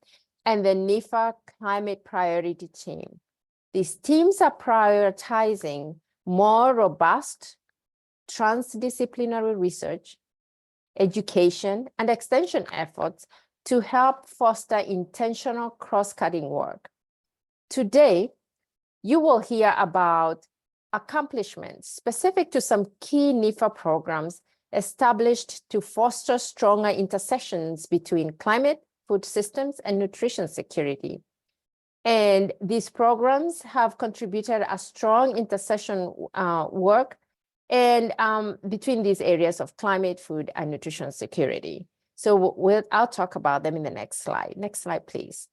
and the NIFA Climate Priority Team. These teams are prioritizing more robust transdisciplinary research, education, and extension efforts to help foster intentional cross-cutting work. Today, you will hear about accomplishments specific to some key NIFA programs established to foster stronger intersections between climate, food systems, and nutrition security. And these programs have contributed a strong intersection work and between these areas of climate, food, and nutrition security. So I'll talk about them in the next slide. Next slide, please.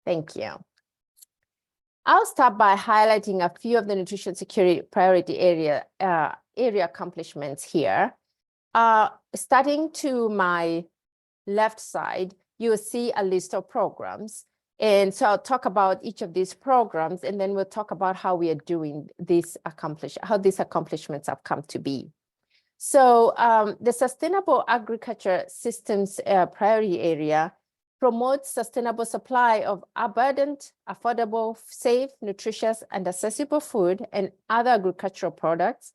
Thank you. I'll start by highlighting a few of the nutrition security priority area accomplishments here. Starting to my left side, you will see a list of programs. And so I'll talk about each of these programs, and then we'll talk about how we are doing this how these accomplishments have come to be. So the Sustainable Agriculture Systems priority area promotes sustainable supply of abundant, affordable, safe, nutritious, and accessible food and other agricultural products,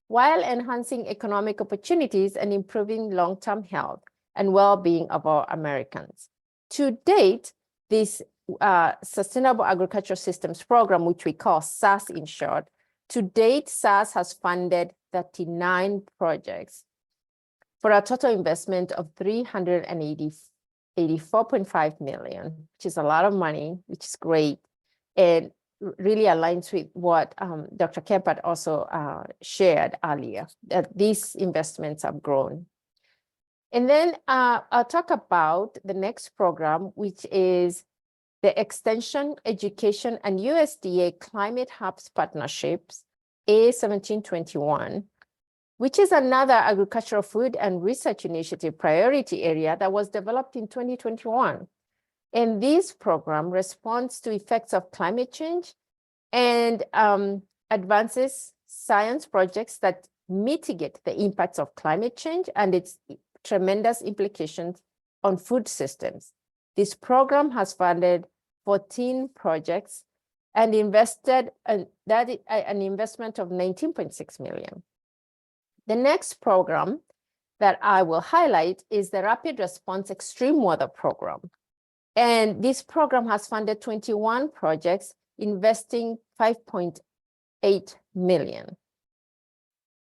while enhancing economic opportunities and improving long-term health and well-being of our Americans. To date, this Sustainable Agricultural Systems Program, which we call SAS in short, to date, SAS has funded 39 projects for a total investment of $384.5 million, which is a lot of money, which is great, and really aligns with what Dr. Kempert also shared earlier, that these investments have grown. And then I'll talk about the next program, which is the Extension, Education, and USDA Climate Hubs Partnerships, A1721, which is another agricultural food and research initiative priority area that was developed in 2021. And this program responds to effects of climate change and advances science projects that mitigate the impacts of climate change and its tremendous implications on food systems. This program has funded 14 projects and invested an investment of $19.6 million. The next program that I will highlight is the Rapid Response Extreme Weather Program. And this program has funded 21 projects, investing $5.8 million.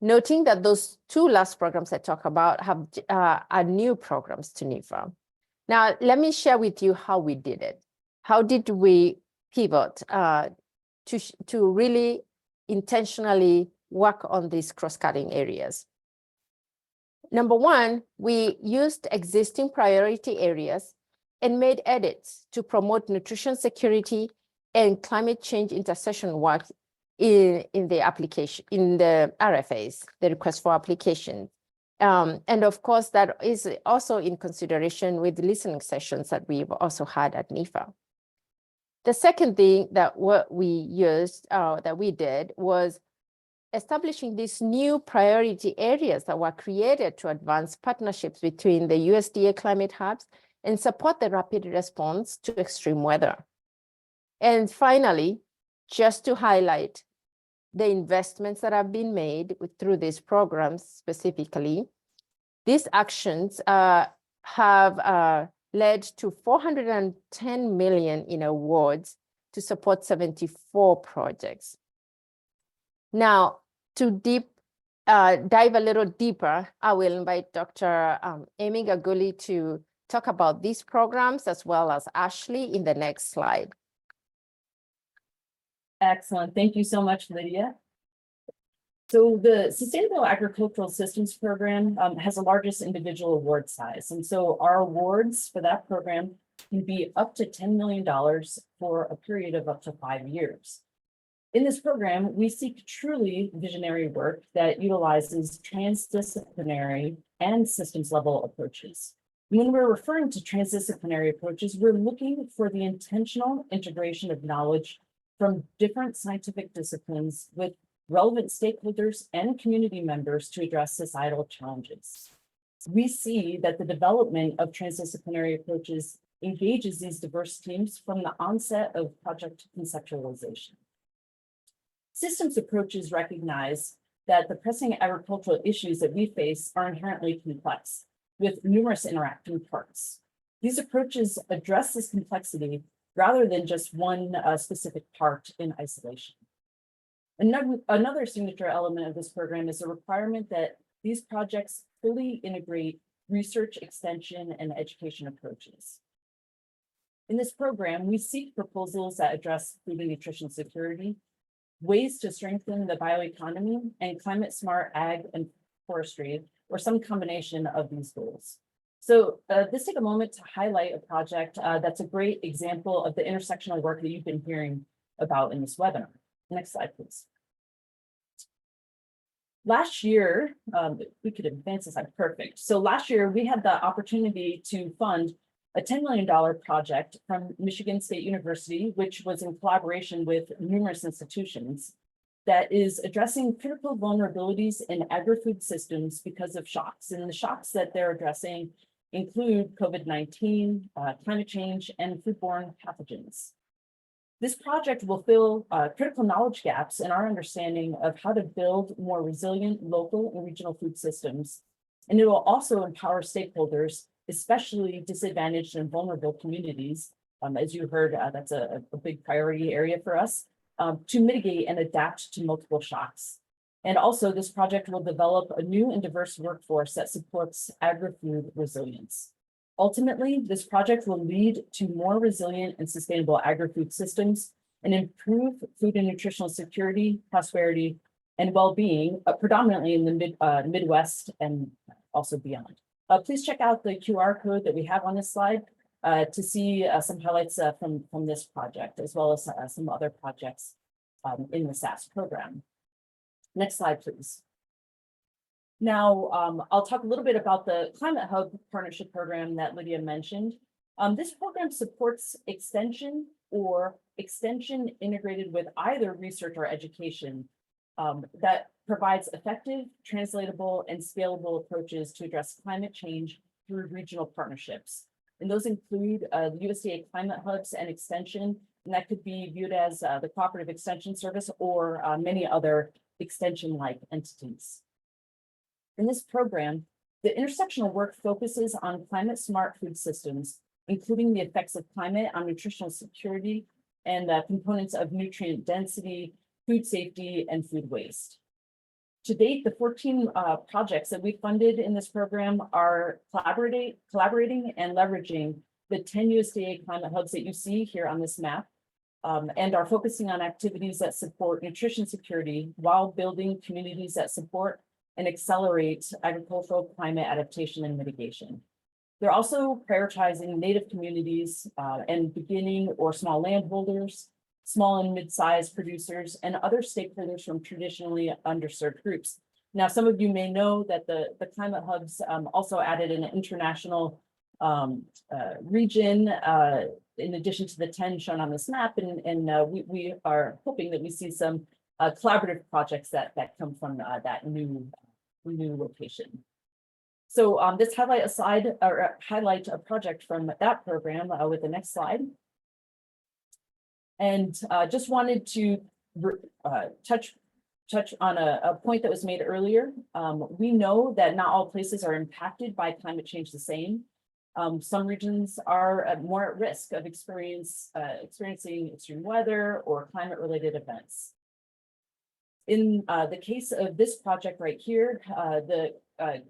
Noting that those two last programs I talk about are new programs to NIFA. Now, let me share with you how we did it. How did we pivot to really intentionally work on these cross-cutting areas? Number one, we used existing priority areas and made edits to promote nutrition security and climate change intersection work in the application, in the RFAs, the request for application. And of course, that is also in consideration with listening sessions that we've also had at NIFA. The second thing that we did was establishing these new priority areas that were created to advance partnerships between the USDA climate hubs and support the rapid response to extreme weather. And finally, just to highlight the investments that have been made through these programs specifically, these actions have led to $410 million in awards to support 74 projects. Now, to dive a little deeper, I will invite Dr. Amy Gaguli to talk about these programs as well as Ashley in the next slide. Excellent. Thank you so much, Lydia. So the Sustainable Agricultural Systems Program has the largest individual award size. And so our awards for that program can be up to $10 million for a period of up to 5 years. In this program, we seek truly visionary work that utilizes transdisciplinary and systems level approaches. When we're referring to transdisciplinary approaches, we're looking for the intentional integration of knowledge from different scientific disciplines with relevant stakeholders and community members to address societal challenges. We see that the development of transdisciplinary approaches engages these diverse teams from the onset of project conceptualization. Systems approaches recognize that the pressing agricultural issues that we face are inherently complex, with numerous interacting parts. These approaches address this complexity rather than just one specific part in isolation. Another signature element of this program is a requirement that these projects fully integrate research, extension, and education approaches. In this program, we seek proposals that address food and nutrition security, ways to strengthen the bioeconomy, and climate smart ag and forestry, or some combination of these goals. So let's take a moment to highlight a project that's a great example of the intersectional work that you've been hearing about in this webinar. Next slide, please. Last year, we could advance this slide, perfect. So last year, we had the opportunity to fund a $10 million project from Michigan State University, which was in collaboration with numerous institutions, that is addressing critical vulnerabilities in agri-food systems because of shocks. And the shocks that they're addressing include COVID-19, climate change, and foodborne pathogens. This project will fill critical knowledge gaps in our understanding of how to build more resilient local and regional food systems. And it will also empower stakeholders, especially disadvantaged and vulnerable communities. As you heard, that's a big priority area for us, to mitigate and adapt to multiple shocks. And also, this project will develop a new and diverse workforce that supports agri-food resilience. Ultimately, this project will lead to more resilient and sustainable agri-food systems and improve food and nutritional security, prosperity, and well-being, predominantly in the Midwest and also beyond. Please check out the QR code that we have on this slide to see some highlights from this project, as well as some other projects in the SAS program. Next slide, please. Now, I'll talk a little bit about the Climate Hub Partnership Program that Lydia mentioned. This program supports extension integrated with either research or education that provides effective, translatable, and scalable approaches to address climate change through regional partnerships. And those include the USDA Climate Hubs and Extension, and that could be viewed as the Cooperative Extension Service or many other extension-like entities. In this program, the intersectional work focuses on climate-smart food systems, including the effects of climate on nutritional security and components of nutrient density, food safety, and food waste. To date, the 14 projects that we funded in this program are collaborating and leveraging the 10 USDA climate hubs that you see here on this map, and are focusing on activities that support nutrition security while building communities that support and accelerate agricultural climate adaptation and mitigation. They're also prioritizing Native communities and beginning or small landholders, small and mid-sized producers, and other stakeholders from traditionally underserved groups. Now, some of you may know that the climate hubs also added an international region in addition to the 10 shown on this map, and we are hoping that we see some collaborative projects that come from that new location. So this highlight a project from that program with the next slide. And just wanted to touch on a point that was made earlier. We know that not all places are impacted by climate change the same. Some regions are more at risk of experiencing extreme weather or climate-related events. In the case of this project right here, the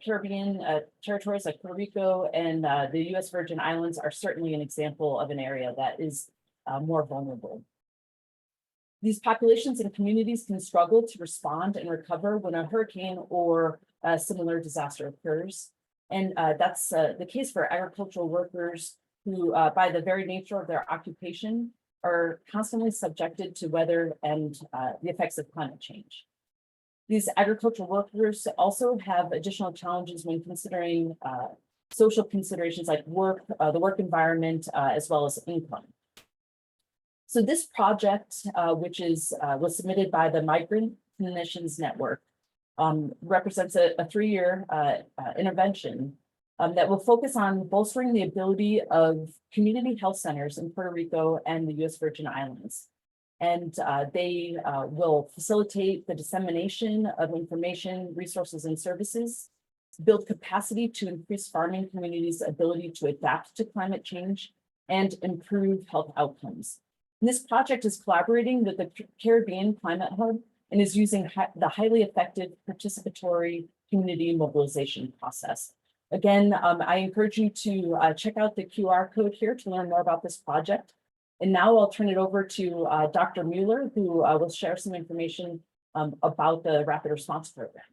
Caribbean territories like Puerto Rico and the U.S. Virgin Islands are certainly an example of an area that is more vulnerable. These populations and communities can struggle to respond and recover when a hurricane or a similar disaster occurs. And that's the case for agricultural workers who, by the very nature of their occupation, are constantly subjected to weather and the effects of climate change. These agricultural workers also have additional challenges when considering social considerations like work, the work environment, as well as income. So this project, which was submitted by the Migrant Clinicians Network, represents a 3-year intervention that will focus on bolstering the ability of community health centers in Puerto Rico and the U.S. Virgin Islands. And they will facilitate the dissemination of information, resources, and services, build capacity to increase farming communities' ability to adapt to climate change, and improve health outcomes. And this project is collaborating with the Caribbean Climate Hub and is using the highly effective participatory community mobilization process. Again, I encourage you to check out the QR code here to learn more about this project. And now I'll turn it over to Dr. Mueller, who will share some information about the Rapid Response Program.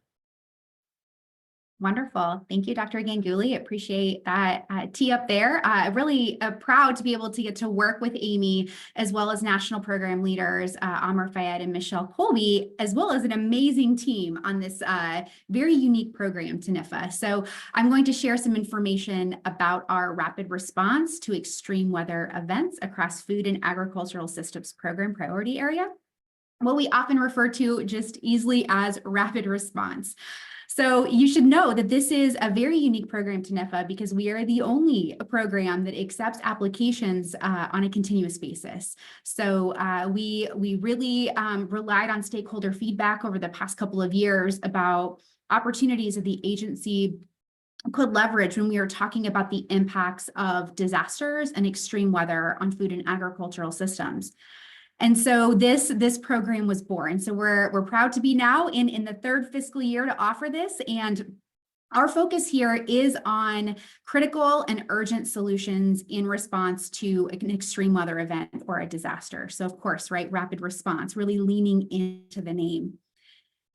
Wonderful. Thank you, Dr. Ganguly. Appreciate that tee up there. Really proud to be able to get to work with Amy, as well as national program leaders, Amr Fayed and Michelle Colby, as well as an amazing team on this very unique program to NIFA. So I'm going to share some information about our rapid response to extreme weather events across food and agricultural systems program priority area, what we often refer to just easily as rapid response. So you should know that this is a very unique program to NIFA because we are the only program that accepts applications on a continuous basis. So we really relied on stakeholder feedback over the past couple of years about opportunities that the agency could leverage when we are talking about the impacts of disasters and extreme weather on food and agricultural systems. And so this program was born. So we're proud to be now in the third fiscal year to offer this. And our focus here is on critical and urgent solutions in response to an extreme weather event or a disaster. So of course, right, rapid response, really leaning into the name.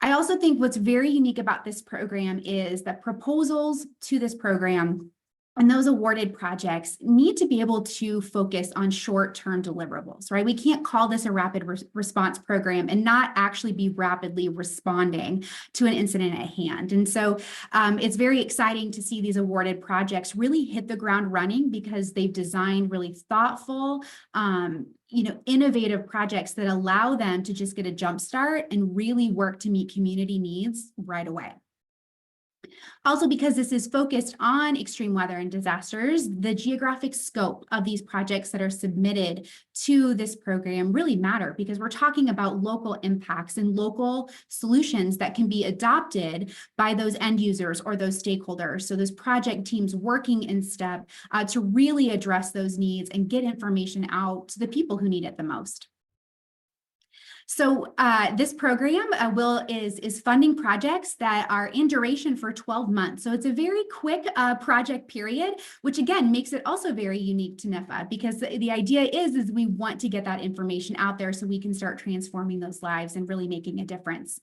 I also think what's very unique about this program is that proposals to this program and those awarded projects need to be able to focus on short-term deliverables, right? We can't call this a rapid response program and not actually be rapidly responding to an incident at hand. And so it's very exciting to see these awarded projects really hit the ground running because they've designed really thoughtful, innovative projects that allow them to just get a jump start and really work to meet community needs right away. Also, because this is focused on extreme weather and disasters, the geographic scope of these projects that are submitted to this program really matter because we're talking about local impacts and local solutions that can be adopted by those end users or those stakeholders. So those project teams working in step to really address those needs and get information out to the people who need it the most. So this program is funding projects that are in duration for 12 months. So it's a very quick project period, which again makes it also very unique to NIFA because the idea is we want to get that information out there so we can start transforming those lives and really making a difference.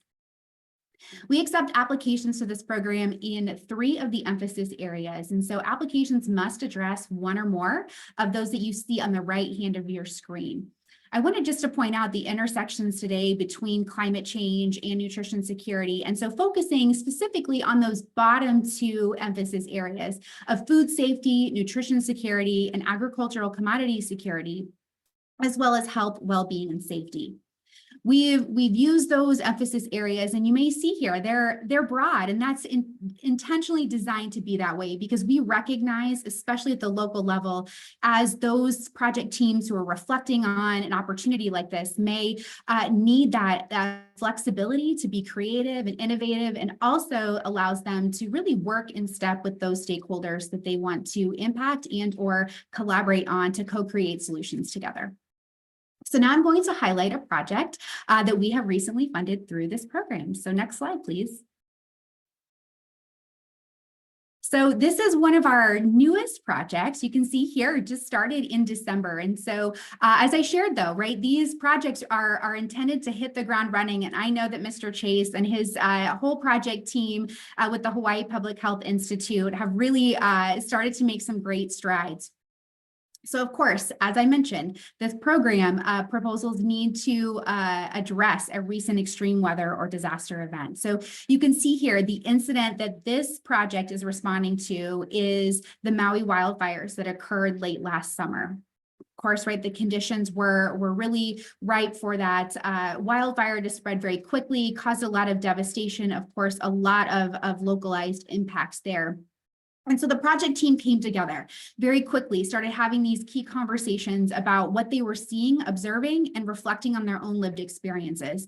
We accept applications to this program in 3 of the emphasis areas. And so applications must address 1 or more of those that you see on the right hand of your screen. I wanted just to point out the intersections today between climate change and nutrition security. And so focusing specifically on those bottom 2 emphasis areas of food safety, nutrition security, and agricultural commodity security, as well as health, well-being, and safety. We've used those emphasis areas, and you may see here, they're broad, and that's intentionally designed to be that way because we recognize, especially at the local level, as those project teams who are reflecting on an opportunity like this may need that flexibility to be creative and innovative, and also allows them to really work in step with those stakeholders that they want to impact and or collaborate on to co-create solutions together. So now I'm going to highlight a project that we have recently funded through this program. So next slide, please. So this is one of our newest projects. You can see here, it just started in December. And so as I shared though, right, these projects are intended to hit the ground running. And I know that Mr. Chase and his whole project team with the Hawaii Public Health Institute have really started to make some great strides. So of course, as I mentioned, this program proposals need to address a recent extreme weather or disaster event. So you can see here the incident that this project is responding to is the Maui wildfires that occurred late last summer. Of course, right, the conditions were really ripe for that wildfire to spread very quickly, caused a lot of devastation, of course, a lot of localized impacts there. And so the project team came together very quickly, started having these key conversations about what they were seeing, observing, and reflecting on their own lived experiences.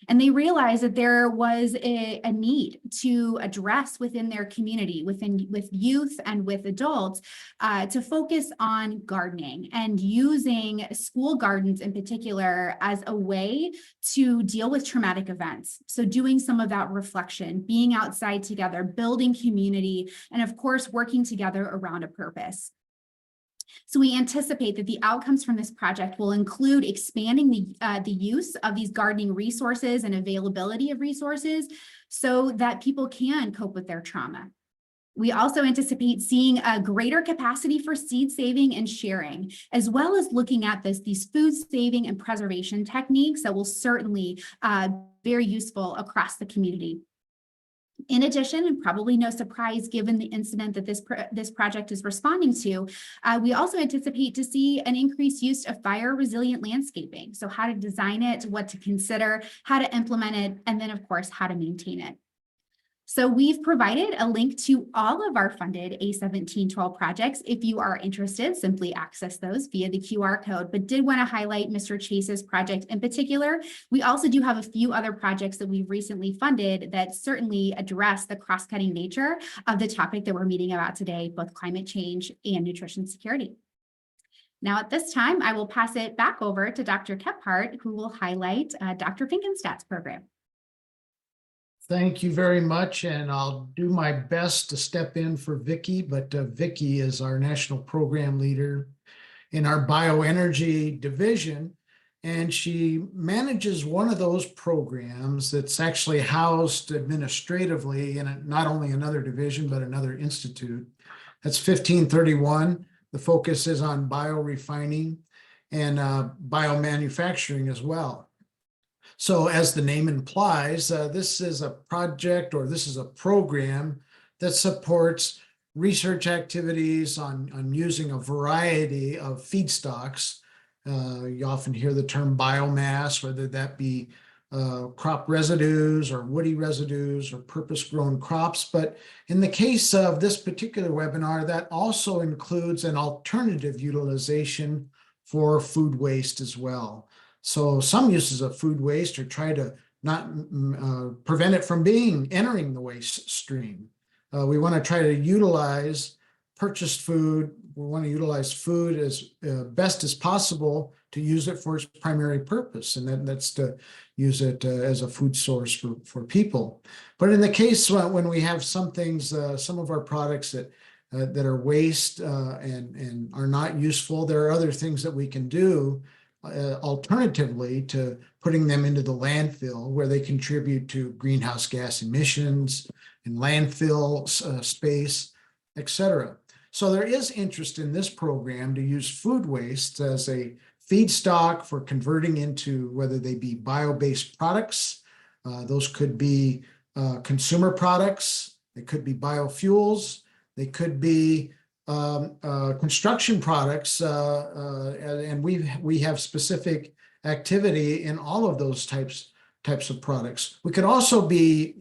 And they realized that there was a need to address within their community, with youth and with adults, to focus on gardening and using school gardens in particular as a way to deal with traumatic events. So doing some of that reflection, being outside together, building community, and of course, working together around a purpose. So we anticipate that the outcomes from this project will include expanding the use of these gardening resources and availability of resources so that people can cope with their trauma. We also anticipate seeing a greater capacity for seed saving and sharing, as well as looking at these food saving and preservation techniques that will certainly be very useful across the community. In addition, and probably no surprise given the incident that this project is responding to, we also anticipate to see an increased use of fire resilient landscaping. So how to design it, what to consider, how to implement it, and then of course, how to maintain it. So we've provided a link to all of our funded A1712 projects. If you are interested, simply access those via the QR code, but did want to highlight Mr. Chase's project in particular. We also do have a few other projects that we've recently funded that certainly address the cross-cutting nature of the topic that we're meeting about today, both climate change and nutrition security. Now at this time, I will pass it back over to Dr. Kephart, who will highlight Dr. Finkenstadt's program. Thank you very much, and I'll do my best to step in for Vicki, but Vicki is our national program leader in our bioenergy division, and she manages one of those programs that's actually housed administratively in not only another division, but another institute. That's 1531. The focus is on biorefining and biomanufacturing as well. So as the name implies, this is a project, or this is a program that supports research activities on using a variety of feedstocks. You often hear the term biomass, whether that be crop residues or woody residues or purpose-grown crops. But in the case of this particular webinar, that also includes an alternative utilization for food waste as well. So some uses of food waste are try to not prevent it from entering the waste stream. We want to try to utilize purchased food. We want to utilize food as best as possible to use it for its primary purpose, and that's to use it as a food source for people. But in the case when we have some things, some of our products that are waste and are not useful, there are other things that we can do alternatively to putting them into the landfill, where they contribute to greenhouse gas emissions and landfill space, etc. So there is interest in this program to use food waste as a feedstock for converting into, whether they be bio-based products, those could be consumer products, they could be biofuels, they could be construction products, and we have specific activity in all of those types of products. We could also be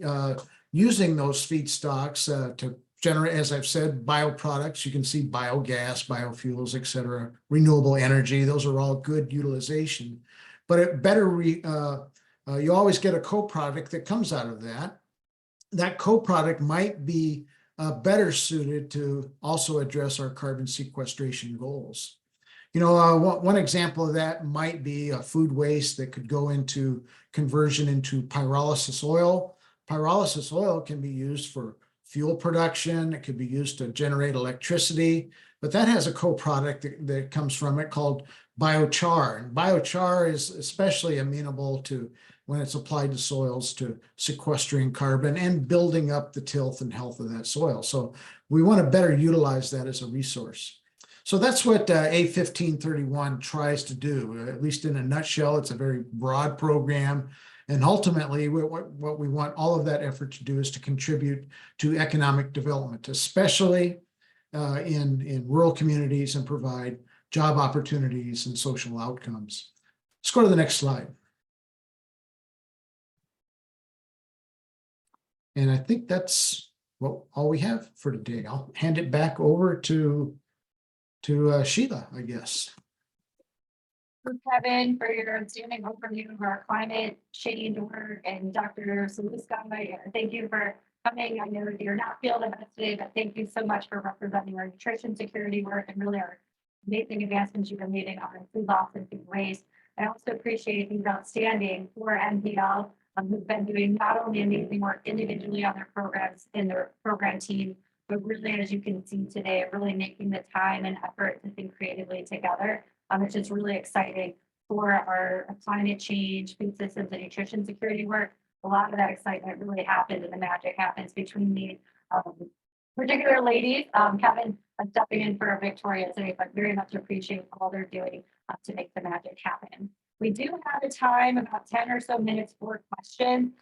using those feedstocks to generate, as I've said, bioproducts. You can see biogas, biofuels, etc., renewable energy. Those are all good utilization. But it better you always get a co-product that comes out of that. That co-product might be better suited to also address our carbon sequestration goals. You know, one example of that might be a food waste that could go into conversion into pyrolysis oil. Pyrolysis oil can be used for fuel production. It could be used to generate electricity, but that has a co-product that comes from it called biochar. And biochar is especially amenable to, when it's applied to soils, to sequestering carbon and building up the tilth and health of that soil. So we want to better utilize that as a resource. So that's what A1531 tries to do, at least in a nutshell. It's a very broad program. And ultimately, what we want all of that effort to do is to contribute to economic development, especially in rural communities, and provide job opportunities and social outcomes. Let's go to the next slide. And I think that's all we have for today. I'll hand it back over to Sheila, I guess. Kevin, for your outstanding overview of our climate change work, and Dr. Saluska, thank you for coming. I know you're not field events today, but thank you so much for representing our nutrition security work and really our amazing advancements you've been making on food loss and food waste. I also appreciate these outstanding for NPL who've been doing not only amazing work individually on their programs in their program team, but really, as you can see today, really making the time and effort to think creatively together. It's just really exciting for our climate change, food systems, and nutrition security work. A lot of that excitement really happens, and the magic happens between these particular ladies. Kevin, stepping in for Victoria today, but very much appreciate all they're doing to make the magic happen. We do have a time, about 10 or so minutes for questions.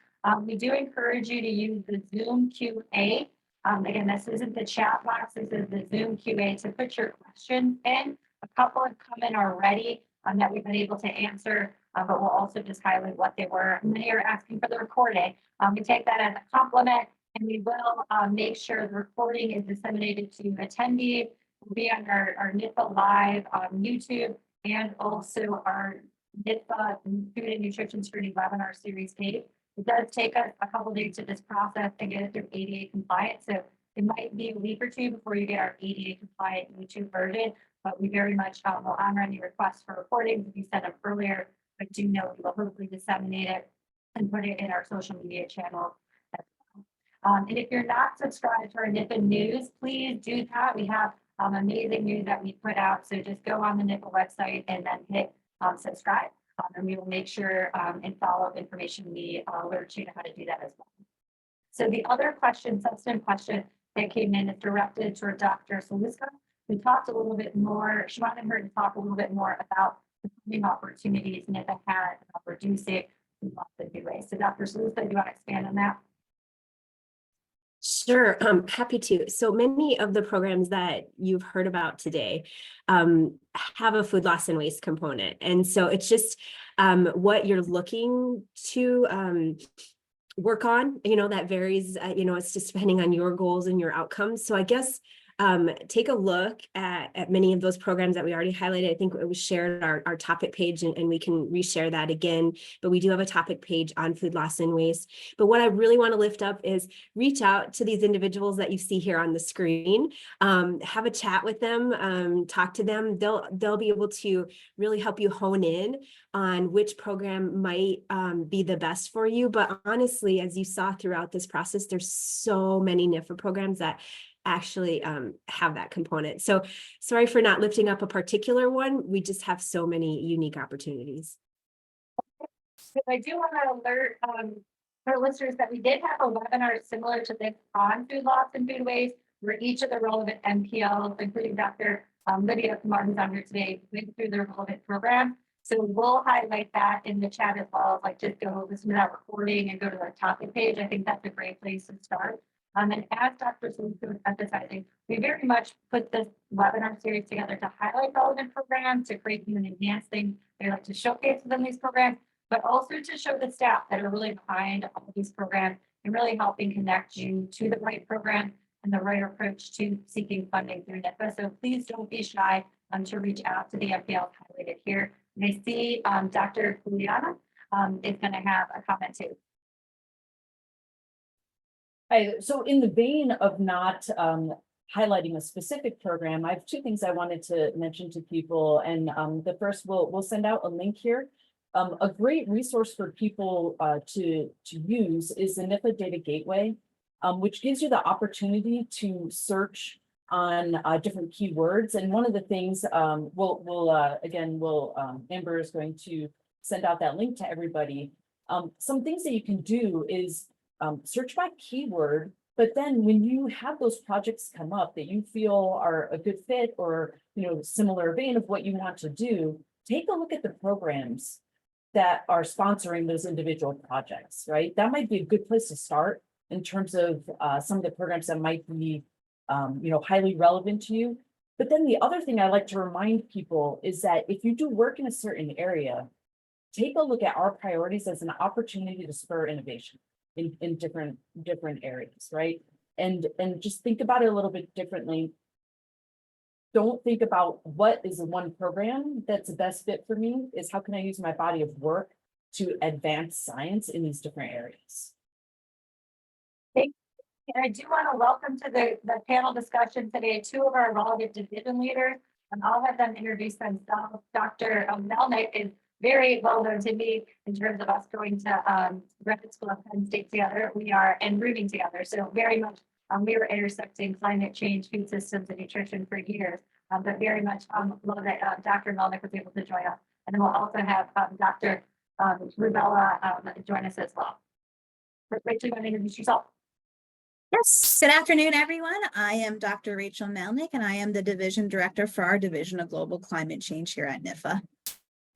We do encourage you to use the Zoom QA. Again, this isn't the chat box, this is the Zoom QA to put your questions in. A couple have come in already that we've been able to answer, but we'll also just highlight what they were. Many are asking for the recording. We take that as a compliment And we will make sure the recording is disseminated to attendees. We'll be on our NIFA live on YouTube and also our NIFA Food and Nutrition Security webinar series page. It does take us a couple days to this process and get it through ADA compliant. So it might be a week or two before you get our ADA compliant YouTube version, but we very much will honor any requests for recordings if you sent them earlier. But do know we will hopefully disseminate it and put it in our social media channels. And if you're not subscribed to our NIFA news, please do that. We have amazing news that we put out. So just go on the NIFA website and then hit subscribe. And we will make sure and follow-up information we alert you to how to do that as well. So the other question, substantive question that came in is directed to Dr. Saluska. We talked a little bit more. She wanted her to talk a little bit more about the funding opportunities NIFA had reducing lots of new ways. So Dr. Saluska, do you want to expand on that? Sure, I'm happy to. So many of the programs that you've heard about today have a food loss and waste component. And so it's just what you're looking to work on, that varies, it's just depending on your goals and your outcomes. So I guess take a look at many of those programs that we already highlighted. I think it was shared our topic page and we can reshare that again, but we do have a topic page on food loss and waste. But what I really want to lift up is reach out to these individuals that you see here on the screen, have a chat with them, talk to them. They'll be able to really help you hone in on which program might be the best for you. But honestly, as you saw throughout this process, there's so many NIFA programs that actually have that component. So sorry for not lifting up a particular one. We just have so many unique opportunities. I do want to alert our listeners that we did have a webinar similar to this on food loss and food waste, where each of the relevant MPLs, including Dr. Lydia Kumar, who's on here today, went through the relevant program. So we'll highlight that in the chat as well. Like just go listen to that recording and go to our topic page. I think that's a great place to start. And as Dr. Saluska was emphasizing, we very much put this webinar series together to highlight relevant programs, to create new and enhance things they like to showcase within these programs, but also to show the staff that are really behind all of these programs and really helping connect you to the right program and the right approach to seeking funding through NIFA. So please don't be shy to reach out to the MPL highlighted here. And I see Dr. Juliana is going to have a comment too. Hi, so in the vein of not highlighting a specific program, I have two things I wanted to mention to people. And the first, we'll send out a link here. A great resource for people to use is the NIFA Data Gateway, which gives you the opportunity to search on different keywords. And one of the things Amber is going to send out that link to everybody. Some things that you can do is search by keyword, but then when you have those projects come up that you feel are a good fit or, similar vein of what you want to do, take a look at the programs that are sponsoring those individual projects, right? That might be a good place to start in terms of some of the programs that might be, highly relevant to you. But then the other thing I like to remind people is that if you do work in a certain area, take a look at our priorities as an opportunity to spur innovation in different areas, right? And just think about it a little bit differently. Don't think about what is the one program that's the best fit for me, is how can I use my body of work to advance science in these different areas. Thank you. And I do want to welcome to the panel discussion today two of our relevant division leaders, and I'll have them introduce themselves. Dr. Melnick is very well known to me in terms of us going to graduate school at Penn State together. We are and rooming together. So very much we were intersecting climate change, food systems, and nutrition for years. But very much love that Dr. Melnick was able to join us. And then we'll also have Dr. Rubella join us as well. Rachel, you want to introduce yourself? Yes, good afternoon, everyone. I am Dr. Rachel Melnick, and I am the Division Director for our Division of Global Climate Change here at NIFA.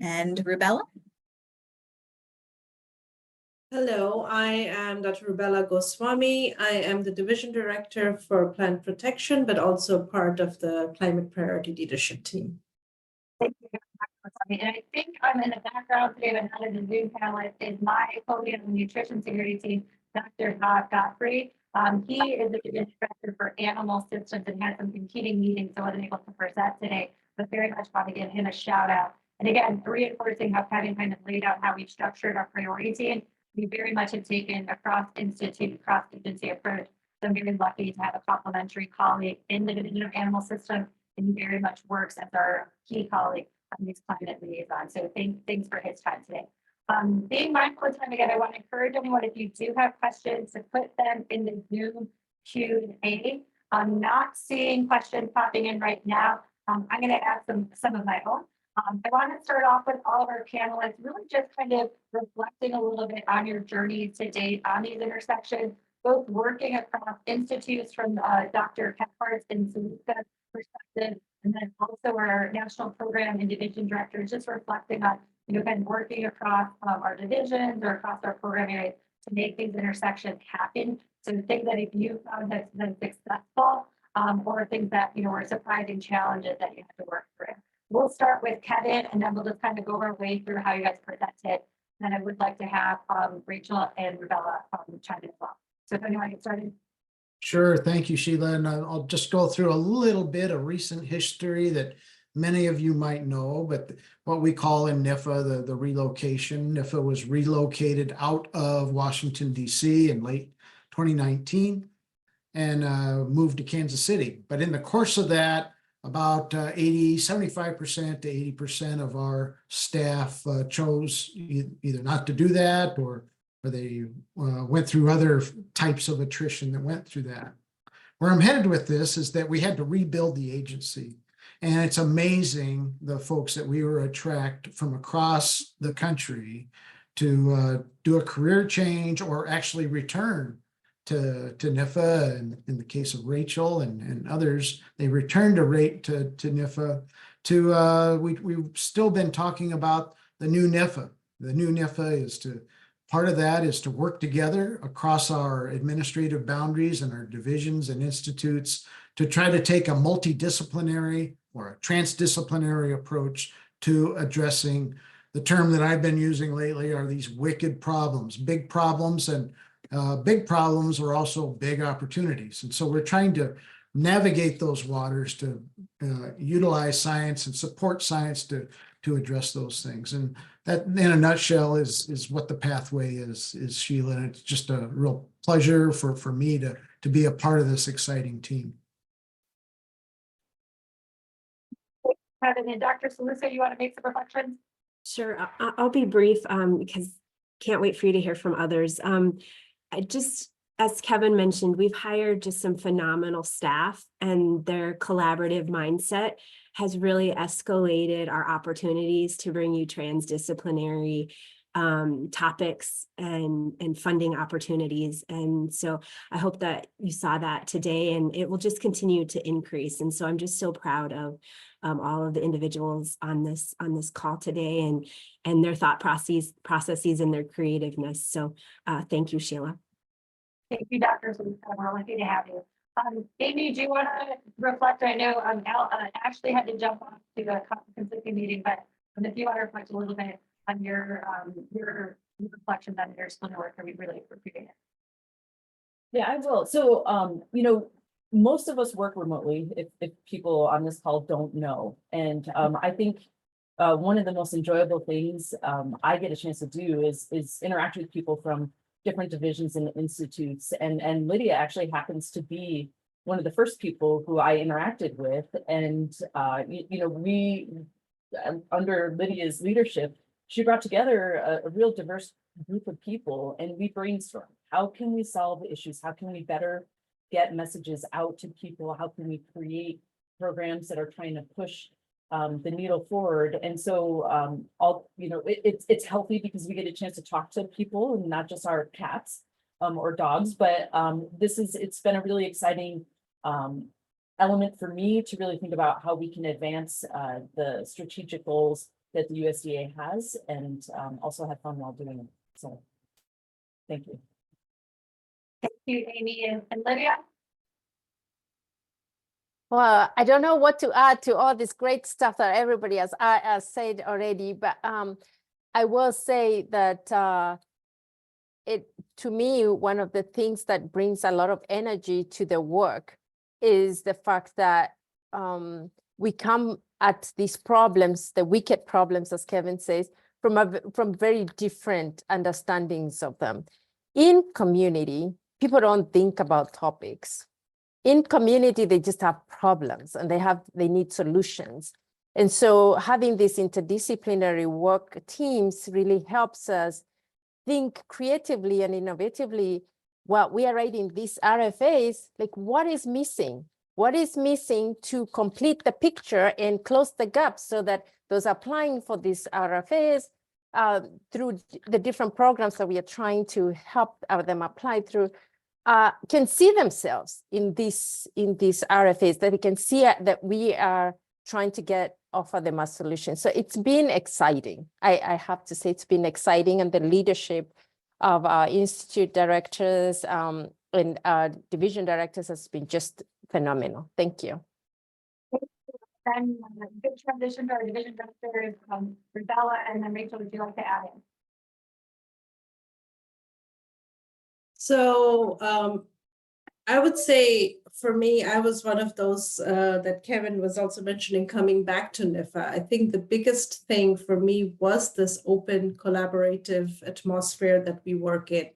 And Rubella? Hello, I am Dr. Rubella Goswami. I am the Division Director for Plant Protection, but also part of the Climate Priority Leadership Team. Thank you. And I think in the background today, another Zoom panelist is my podium nutrition security team, Dr. Todd Godfrey. He is the division director for animal systems and had some competing meetings, so I wasn't able to present today, but very much want to give him a shout out. And again, reinforcing how Kevin kind of laid out how we've structured our priority team. We very much have taken a cross-institute, cross-agency approach. So I'm very lucky to have a complementary colleague in the Division of Animal Systems, and he very much works as our key colleague on these climate liaisons. So thanks for his time today. Being mindful of time again, I want to encourage anyone, if you do have questions, to put them in the Zoom Q&A. I'm not seeing questions popping in right now. I'm going to add some of my own. I want to start off with all of our panelists, really just kind of reflecting a little bit on your journey to date on these intersections, both working across institutes from Dr. Kephart's and Saluta's perspective, and then also our national program and division directors, just reflecting on, been working across our divisions or across our program areas to make these intersections happen. So things that if you found that's been successful, or things that, were surprising challenges that you had to work through. We'll start with Kevin, and then we'll just kind of go our way through how you guys presented. And I would like to have Rachel and Rubella chime in as well. So if anyone gets started. Sure. Thank you, Sheila. And I'll just go through a little bit of recent history that many of you might know, but what we call in NIFA, the relocation. NIFA was relocated out of Washington, D.C. in late 2019 and moved to Kansas City. But in the course of that, about 75% to 80% of our staff chose either not to do that or they went through other types of attrition that went through that. Where I'm headed with this is that we had to rebuild the agency. And it's amazing the folks that we were attract from across the country to do a career change or actually return to NIFA. And in the case of Rachel and others, they returned to NIFA. We've still been talking about the new NIFA. The new NIFA is part of that is to work together across our administrative boundaries and our divisions and institutes to try to take a multidisciplinary or a transdisciplinary approach to addressing the term that I've been using lately are these wicked problems, big problems, and big problems are also big opportunities. And so we're trying to navigate those waters to utilize science and support science to address those things. And that in a nutshell is what the pathway is Sheila. And it's just a real pleasure for me to be a part of this exciting team. Kevin and Dr. Salusa, you want to make some reflections? Sure, I'll be brief because can't wait for you to hear from others. As Kevin mentioned, we've hired just some phenomenal staff, and their collaborative mindset has really escalated our opportunities to bring you transdisciplinary topics and funding opportunities. And so I hope that you saw that today, and it will just continue to increase. And so I'm just so proud of all of the individuals on this call today and their thought processes and their creativeness. So thank you, Sheila. Thank you, Dr. Salusa. We're lucky to have you. Amy, do you want to reflect? I know Ashley had to jump off to the consulting meeting, but if you want to reflect a little bit on your reflections on your splinter work, we really appreciate it. Yeah, I will. So, most of us work remotely, if people on this call don't know. And I think one of the most enjoyable things I get a chance to do is interact with people from different divisions and institutes. And Lydia actually happens to be one of the first people who I interacted with. And, we, under Lydia's leadership, she brought together a real diverse group of people, and we brainstormed. How can we solve issues? How can we better get messages out to people? How can we create programs that are trying to push the needle forward? And so it's healthy because we get a chance to talk to people and not just our cats or dogs, but it's been a really exciting element for me to really think about how we can advance the strategic goals that the USDA has and also have fun while doing it. So thank you. Thank you, Amy and Lydia. Well, I don't know what to add to all this great stuff that everybody has said already, but I will say that to me, one of the things that brings a lot of energy to the work is the fact that we come at these problems, the wicked problems, as Kevin says, from very different understandings of them. In community, people don't think about topics. In community, they just have problems and they need solutions. And so having these interdisciplinary work teams really helps us think creatively and innovatively. While we are writing these RFAs, like what is missing? What is missing to complete the picture and close the gap so that those applying for these RFAs through the different programs that we are trying to help them apply through can see themselves in these RFAs, that they can see that we are trying to offer them a solution. So it's been exciting. I have to say it's been exciting, and the leadership of our institute directors and our division directors has been just phenomenal. Thank you. Then good transition to our division directors, Rubella, and then Rachel, would you like to add in? So I would say for me, I was one of those that Kevin was also mentioning coming back to NIFA. I think the biggest thing for me was this open collaborative atmosphere that we work in.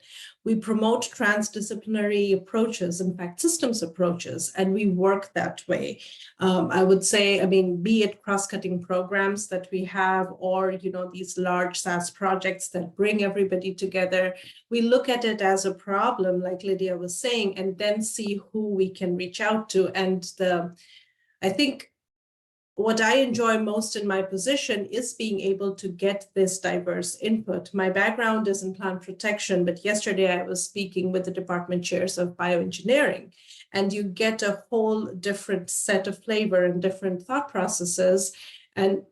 We promote transdisciplinary approaches, in fact, systems approaches, and we work that way. I would say, I mean, be it cross-cutting programs that we have, or, you know, these large SaaS projects that bring everybody together, we look at it as a problem, like Lydia was saying, and then see who we can reach out to. And I think what I enjoy most in my position is being able to get this diverse input. My background is in plant protection, but yesterday I was speaking with the department chairs of bioengineering, and you get a whole different set of flavor and different thought processes. And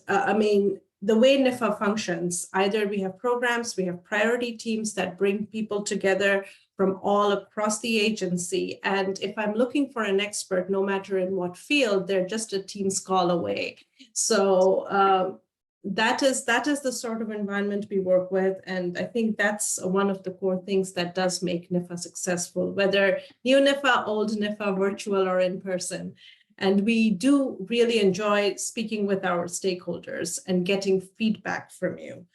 I mean, the way NIFA functions, either we have programs, we have priority teams that bring people together from all across the agency. And if I'm looking for an expert, no matter in what field, they're just a team's call away. So that is the sort of environment we work with. And I think that's one of the core things that does make NIFA successful, whether new NIFA, old NIFA, virtual or in person. And we do really enjoy speaking with our stakeholders and getting feedback from you.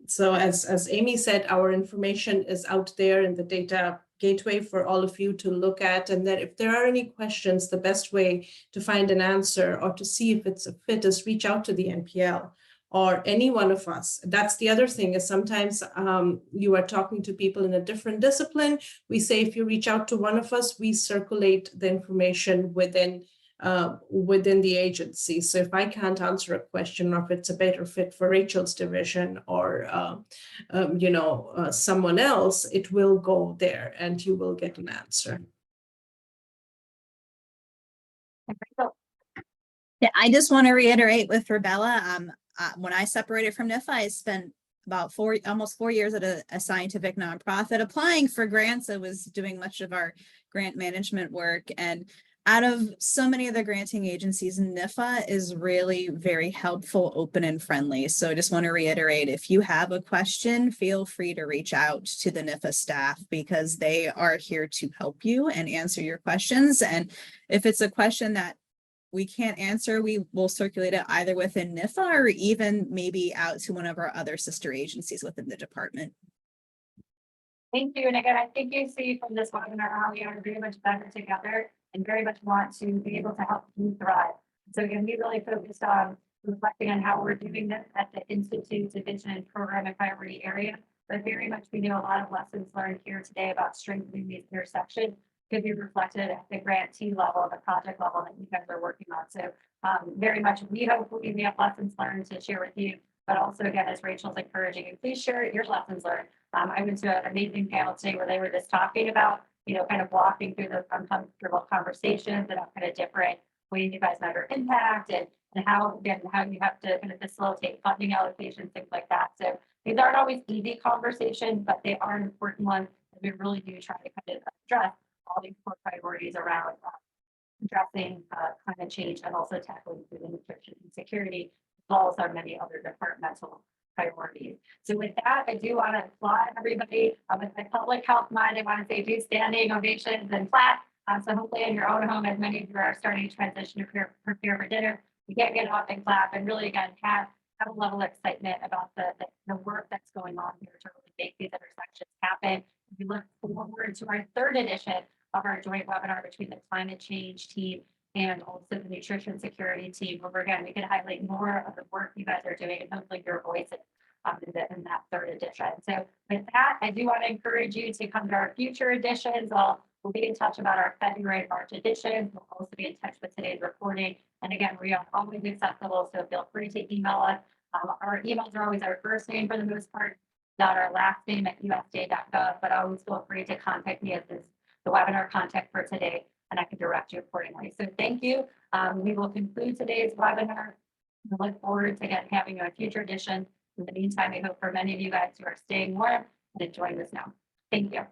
So as Amy said, our information is out there in the data gateway for all of you to look at. And that if there are any questions, the best way to find an answer or to see if it's a fit is reach out to the NPL or any one of us. That's the other thing, is sometimes you are talking to people in a different discipline. We say, if you reach out to one of us, we circulate the information within the agency. So if I can't answer a question, or if it's a better fit for Rachel's division or someone else, it will go there and you will get an answer. Yeah, I just want to reiterate with Rubella, when I separated from NIFA, I spent about almost 4 years at a scientific nonprofit applying for grants. I was doing much of our grant management work, and out of so many of the granting agencies, NIFA is really very helpful, open and friendly. So I just want to reiterate, if you have a question, feel free to reach out to the NIFA staff, because they are here to help you and answer your questions. And if it's a question that we can't answer, we will circulate it either within NIFA or even maybe out to one of our other sister agencies within the department. Thank you. And again, I think you see from this webinar how we are very much better together and very much want to be able to help you thrive. So again, we really focused on reflecting on how we're doing this at the Institute division and program and priority area. But very much we know a lot of lessons learned here today about strengthening these intersections could be reflected at the grantee level, the project level that you guys are working on. So very much we hopefully we have lessons learned to share with you, but also again, as Rachel's encouraging you, please share your lessons learned. I went to an amazing panel today where they were just talking about, kind of walking through those uncomfortable conversations and kind of different ways you guys measure impact and how you have to kind of facilitate funding allocations, things like that. So these aren't always easy conversations, but they are important ones. And we really do try to kind of address all these core priorities around addressing climate change and also tackling food and nutrition insecurity, as well as our many other departmental priorities. So with that, I do want to applaud everybody with the public health mind. I want to say do standing ovations and clap. So hopefully in your own home, as many of you are starting to transition to prepare for dinner, you can get up and clap and really again have a level of excitement about the work that's going on here to really make these intersections happen. We look forward to our third edition of our joint webinar between the climate change team and also the nutrition security team, where again, we can highlight more of the work you guys are doing and hopefully your voices in that third edition. So with that, I do want to encourage you to come to our future editions. We'll be in touch about our February and March editions. We'll also be in touch with today's recording. And again, we are always accessible, so feel free to email us. Our emails are always our first name for the most part, not our last name at usda.gov, but always feel free to contact me as the webinar contact for today, and I can direct you accordingly. So thank you. We will conclude today's webinar. We look forward to again having a future edition. In the meantime, I hope for many of you guys who are staying warm and enjoying the snow. Thank you.